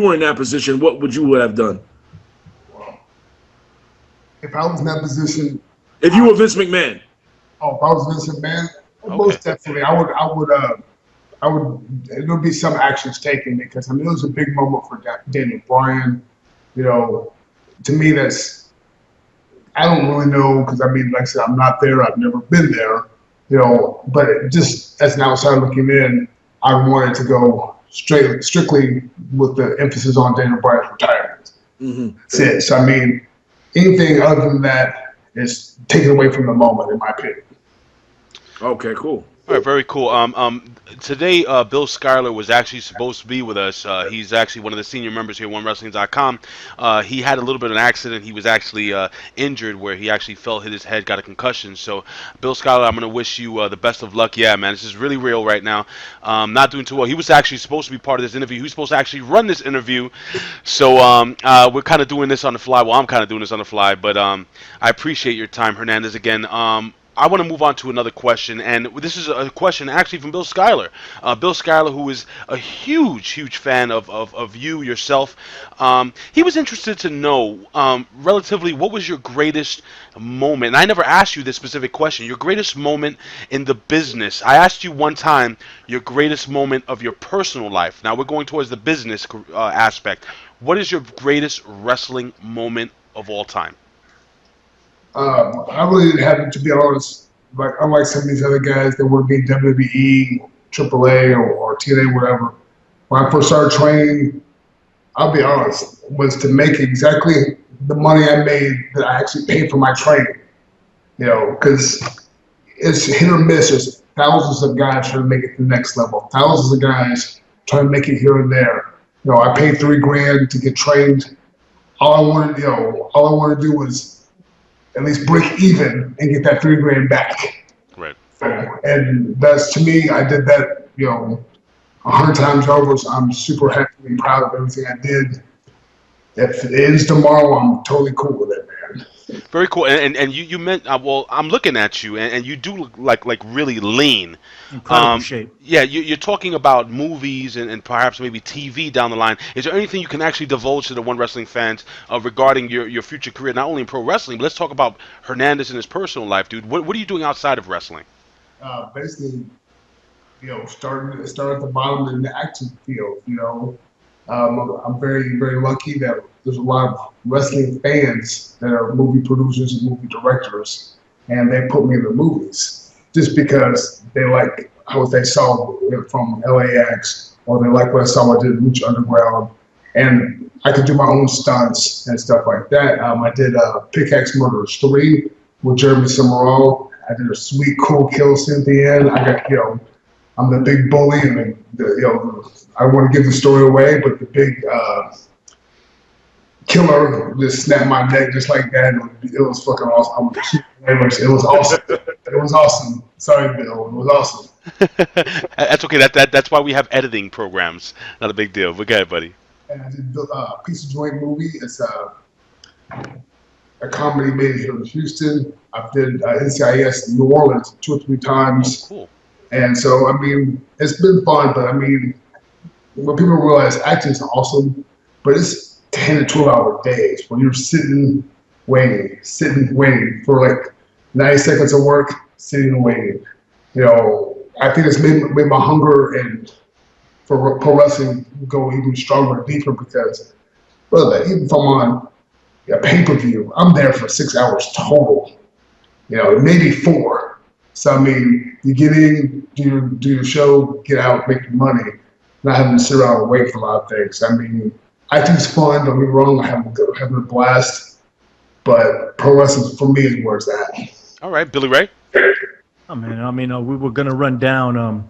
Speaker 6: were in that position, what would you have done?
Speaker 10: If I was in that position,
Speaker 6: if you were Vince McMahon.
Speaker 10: Oh, if I was Vince McMahon, most definitely, I would. There would be some actions taken because I mean it was a big moment for Daniel Bryan. To me that's. I don't really know because I mean, like I said, I'm not there. I've never been there. But just as an outsider looking in, I wanted to go strictly with the emphasis on Daniel Bryan's retirement. Mm-hmm. That's it. So I mean, anything other than that is taken away from the moment, in my opinion.
Speaker 6: Okay, cool.
Speaker 9: All right, very cool. Today, Bill Schuyler was actually supposed to be with us. He's actually one of the senior members here at OneWrestling.com. He had a little bit of an accident. He was actually injured where he actually fell, hit his head, got a concussion. So, Bill Schuyler, I'm going to wish you the best of luck. Yeah, man, this is really real right now. Not doing too well. He was actually supposed to be part of this interview. He was supposed to actually run this interview. So, we're kind of doing this on the fly. Well, I'm kind of doing this on the fly. But I appreciate your time, Hernandez, again. I want to move on to another question, and this is a question actually from Bill Schuyler. Bill Schuyler, who is a huge fan of you yourself. He was interested to know, relatively, what was your greatest moment? And I never asked you this specific question. Your greatest moment in the business. I asked you one time your greatest moment of your personal life. Now we're going towards the business aspect. What is your greatest wrestling moment of all time?
Speaker 10: I really didn't have it, to be honest. Like, unlike some of these other guys that would be in WWE, AAA, or TNA, whatever. When I first started training, I'll be honest, was to make exactly the money I made that I actually paid for my training. You know, because it's hit or miss. There's thousands of guys trying to make it to the next level. Thousands of guys trying to make it here and there. You know, I paid $3,000 to get trained. All I wanted to do was at least break even and get that $3,000 back.
Speaker 9: Right.
Speaker 10: And that's, to me, I did that, 100 times over. So I'm super happy and proud of everything I did. If it ends tomorrow, I'm totally cool with it, man.
Speaker 9: Very cool. And you meant, well, I'm looking at you, and you do look like really lean.
Speaker 7: Incredible shape.
Speaker 9: Yeah, you're talking about movies and perhaps maybe TV down the line. Is there anything you can actually divulge to the One Wrestling fans regarding your future career, not only in pro wrestling, but let's talk about Hernandez in his personal life, dude. What are you doing outside of wrestling?
Speaker 10: Basically, starting at the bottom in the acting field, I'm very, very lucky that there's a lot of wrestling fans that are movie producers and movie directors, and they put me in the movies just because they like what they saw from LAX, or they like what I saw I did in Lucha Underground, and I could do my own stunts and stuff like that. I did Pickaxe Murderers 3 with Jeremy Summerall. I did a sweet, cool kill scene at the end. I got, I'm the big bully, and I want to give the story away, but the big killer just snapped my neck just like that. It was fucking awesome. It was awesome. It was awesome. Sorry, Bill. It was awesome.
Speaker 9: That's okay. That's why we have editing programs. Not a big deal. But go ahead, buddy.
Speaker 10: And I did a Piece of Joint movie. It's a comedy made here in Houston. I did NCIS in New Orleans 2 or 3 times.
Speaker 9: Oh, cool.
Speaker 10: And so, I mean, it's been fun, but I mean, when people realize acting is awesome, but it's 10 to 12 hour days when you're sitting waiting for like 90 seconds of work, sitting and waiting. I think it's made my hunger and for pro wrestling go even stronger and deeper because, brother, even if I'm on a pay-per-view, I'm there for 6 hours total, maybe 4. So, I mean, you get in, do your show, get out, make your money, not having to sit around and wait for a lot of things. I mean, acting's fun, don't get me wrong, I have a blast, but pro wrestling for me is where it's at.
Speaker 9: All right, Billy Ray?
Speaker 7: Oh, man, I mean, we were going to run down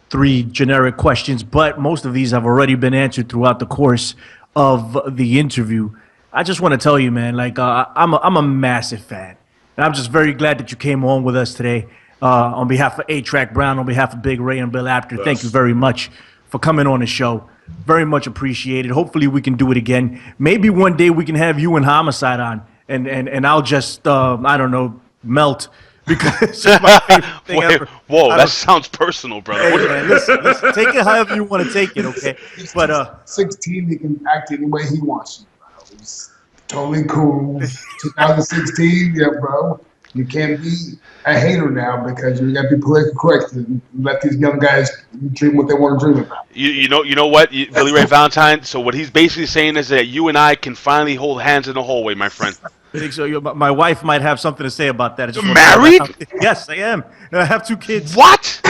Speaker 7: 3 generic questions, but most of these have already been answered throughout the course of the interview. I just want to tell you, man, like, I'm a massive fan, and I'm just very glad that you came on with us today. On behalf of A-Track Brown, on behalf of Big Ray and Bill Apter, thank you very much for coming on the show. Very much appreciated. Hopefully we can do it again. Maybe one day we can have you and Homicide on, and I'll just, I don't know, melt because it's just my favorite thing ever.
Speaker 9: Whoa, that sounds personal, brother.
Speaker 7: Hey, man, listen, take it however you want to take it, okay? But
Speaker 10: 16, he can act any way he wants to, bro. It's totally cool. 2016, yeah, bro. You can't be a hater now because you got to be politically correct and let these young guys dream what they want to dream about.
Speaker 9: You know what, Billy Ray Valentine? So what he's basically saying is that you and I can finally hold hands in the hallway, my friend.
Speaker 7: I think so. My wife might have something to say about that.
Speaker 9: You're married?
Speaker 7: Yes, I am. I have 2 kids.
Speaker 9: What?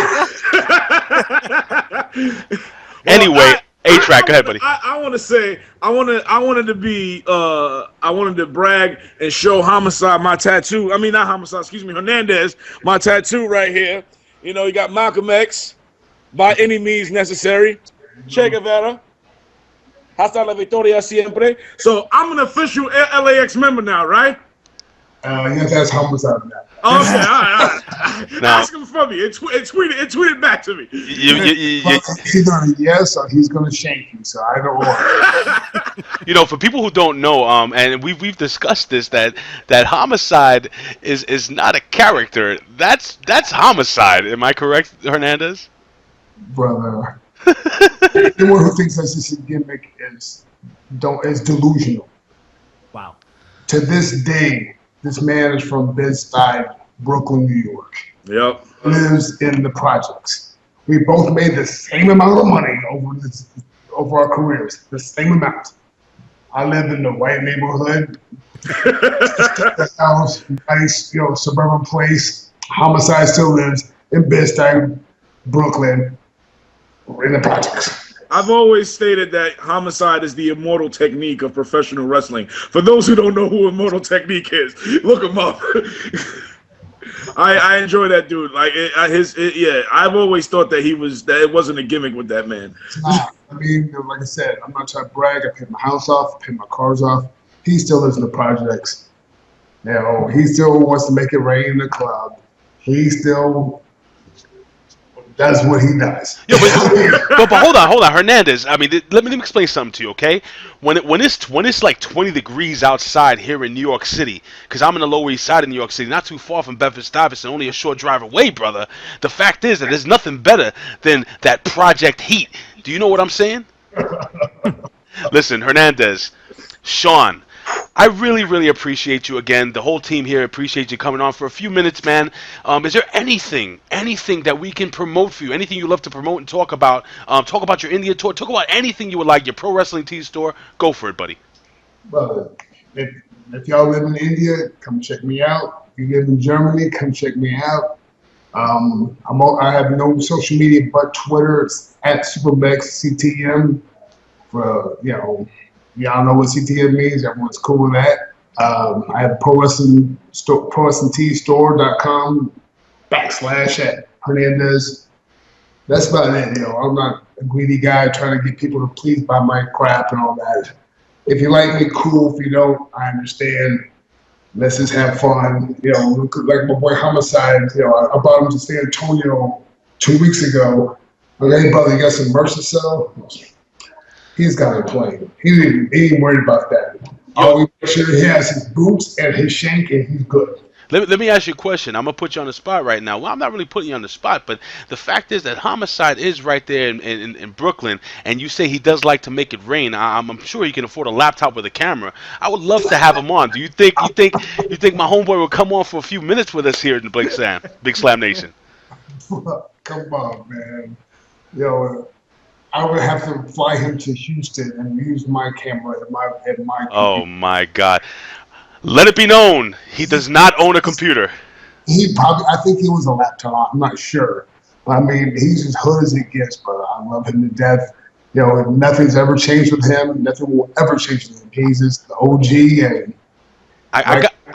Speaker 9: Anyway, A-Track, go ahead, buddy.
Speaker 6: I want to say, I wanted to brag and show Homicide my tattoo. I mean, not Homicide, excuse me, Hernandez, my tattoo right here.
Speaker 11: You know, you got Malcolm X, by any means necessary. Che Guevara. Hasta la victoria siempre. So I'm an official LAX member now, right?
Speaker 10: Yes, that's homicide now.
Speaker 11: Okay, all right.
Speaker 9: Now-
Speaker 11: Ask him for me. It tweeted back to me.
Speaker 10: He's either yes or he's gonna shank you. So I don't want.
Speaker 9: You know, for people who don't know, and we've discussed this, that homicide is not a character. That's homicide. Am I correct, Hernandez?
Speaker 10: Brother. Anyone who thinks that's just a gimmick is delusional.
Speaker 7: Wow.
Speaker 10: To this day, this man is from Bed-Stuy, Brooklyn, New York.
Speaker 11: Yep.
Speaker 10: Lives in the projects. We both made the same amount of money over our careers. The same amount. I live in the white neighborhood. House, nice, suburban place. Homicide still lives in Bed-Stuy, Brooklyn. We're in the projects.
Speaker 11: I've always stated that homicide is the immortal technique of professional wrestling. For those who don't know who Immortal Technique is, look him up. I enjoy that dude. Like I've always thought that it wasn't a gimmick with that man.
Speaker 10: It's not. I mean, like I said, I'm not trying to brag. I paid my house off, paid my cars off. He still lives in the projects. He still wants to make it rain in the club. He still does what he does.
Speaker 9: Yeah, but hold on, Hernandez. I mean, let me explain something to you, okay? When it's like 20 degrees outside here in New York City, because I'm in the Lower East Side of New York City, not too far from Bedford-Stuyvesant, only a short drive away, brother. The fact is that there's nothing better than that project heat. Do you know what I'm saying? Listen, Hernandez, Shawn, I really, really appreciate you again. The whole team here appreciates you coming on for a few minutes, man. Is there anything that we can promote for you? Anything you love to promote and talk about? Talk about your India tour. Talk about anything you would like. Your pro wrestling tee store. Go for it, buddy.
Speaker 10: Brother, if y'all live in India, come check me out. If you live in Germany, come check me out. I have no social media but Twitter. It's at Supermex CTM. Y'all know what CTM means. Everyone's cool with that. I have ProWrestlingTeeStore.com / Hernandez. That's about it. I'm not a greedy guy trying to get people to please buy my crap and all that. If you like me, cool. If you don't, I understand. Let's just have fun. Like my boy Homicide. I brought him to San Antonio 2 weeks ago. I'm like, hey, brother, you got some merch to sell? He's got to play. He ain't worried about that. All we make sure he has his boots and his shank, and he's good.
Speaker 9: Let me ask you a question. I'm going to put you on the spot right now. Well, I'm not really putting you on the spot, but the fact is that Homicide is right there in Brooklyn, and you say he does like to make it rain. I'm sure he can afford a laptop with a camera. I would love to have him on. Do you think my homeboy will come on for a few minutes with us here in the Big Slam Nation?
Speaker 10: Come on, man. I would have to fly him to Houston and use my camera at my
Speaker 9: Oh my God! Let it be known, he does not own a computer.
Speaker 10: I think he was a laptop. I'm not sure. I mean, he's as hood as it gets, brother. I love him to death. Nothing's ever changed with him. Nothing will ever change with him. He's just the OG, and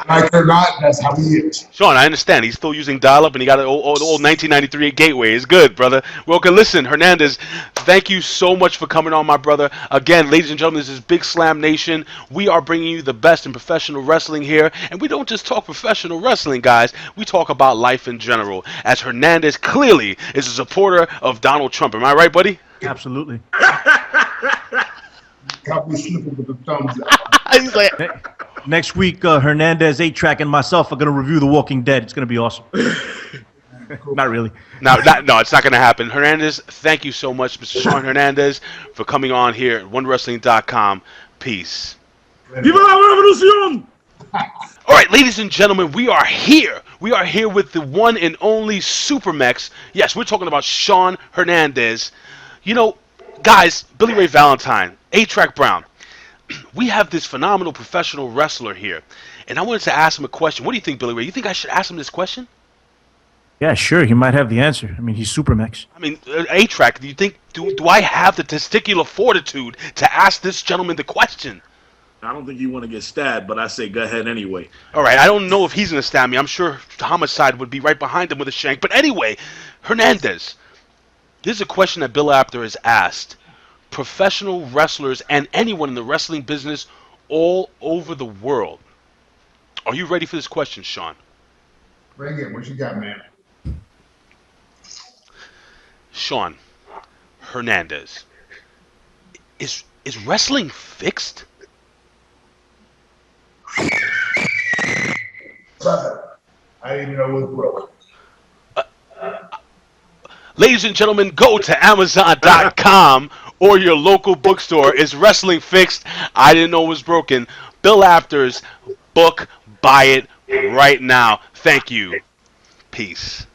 Speaker 10: like it or not, that's how he is.
Speaker 9: Shawn, I understand. He's still using dial-up, and he got an old 1993 gateway. It's good, brother. Well, okay, listen, Hernandez, thank you so much for coming on, my brother. Again, ladies and gentlemen, this is Big Slam Nation. We are bringing you the best in professional wrestling here, and we don't just talk professional wrestling, guys. We talk about life in general, as Hernandez clearly is a supporter of Donald Trump. Am I right, buddy?
Speaker 7: Absolutely.
Speaker 10: Got me slipping with the thumbs up.
Speaker 9: He's like...
Speaker 7: Next week, Hernandez, 8-Track, and myself are going to review The Walking Dead. It's going to be awesome. Not really.
Speaker 9: No, it's not going to happen. Hernandez, thank you so much, Mr. Shawn Hernandez, for coming on here at OneWrestling.com. Peace.
Speaker 11: Viva la revolución!
Speaker 9: All right, ladies and gentlemen, we are here. We are here with the one and only Supermex. Yes, we're talking about Shawn Hernandez. Guys, Billy Ray Valentine, A-Track Brown. We have this phenomenal professional wrestler here, and I wanted to ask him a question. What do you think, Billy Ray? You think I should ask him this question?
Speaker 7: Yeah, sure. He might have the answer. I mean, he's Supermex.
Speaker 9: I mean, A-Track, do you think, do I have the testicular fortitude to ask this gentleman the question?
Speaker 11: I don't think you want to get stabbed, but I say go ahead anyway.
Speaker 9: All right, I don't know if he's going to stab me. I'm sure Homicide would be right behind him with a shank. But anyway, Hernandez, this is a question that Bill Apter has asked professional wrestlers and anyone in the wrestling business all over the world. Are you ready for this question, Shawn?
Speaker 10: Bring it. What you got, man?
Speaker 9: Shawn Hernandez, is wrestling fixed?
Speaker 10: Brother, I didn't even know it was broke.
Speaker 9: Ladies and gentlemen, go to Amazon.com or your local bookstore. Is wrestling fixed? I didn't know it was broken. Bill Apter's book. Buy it right now. Thank you. Peace.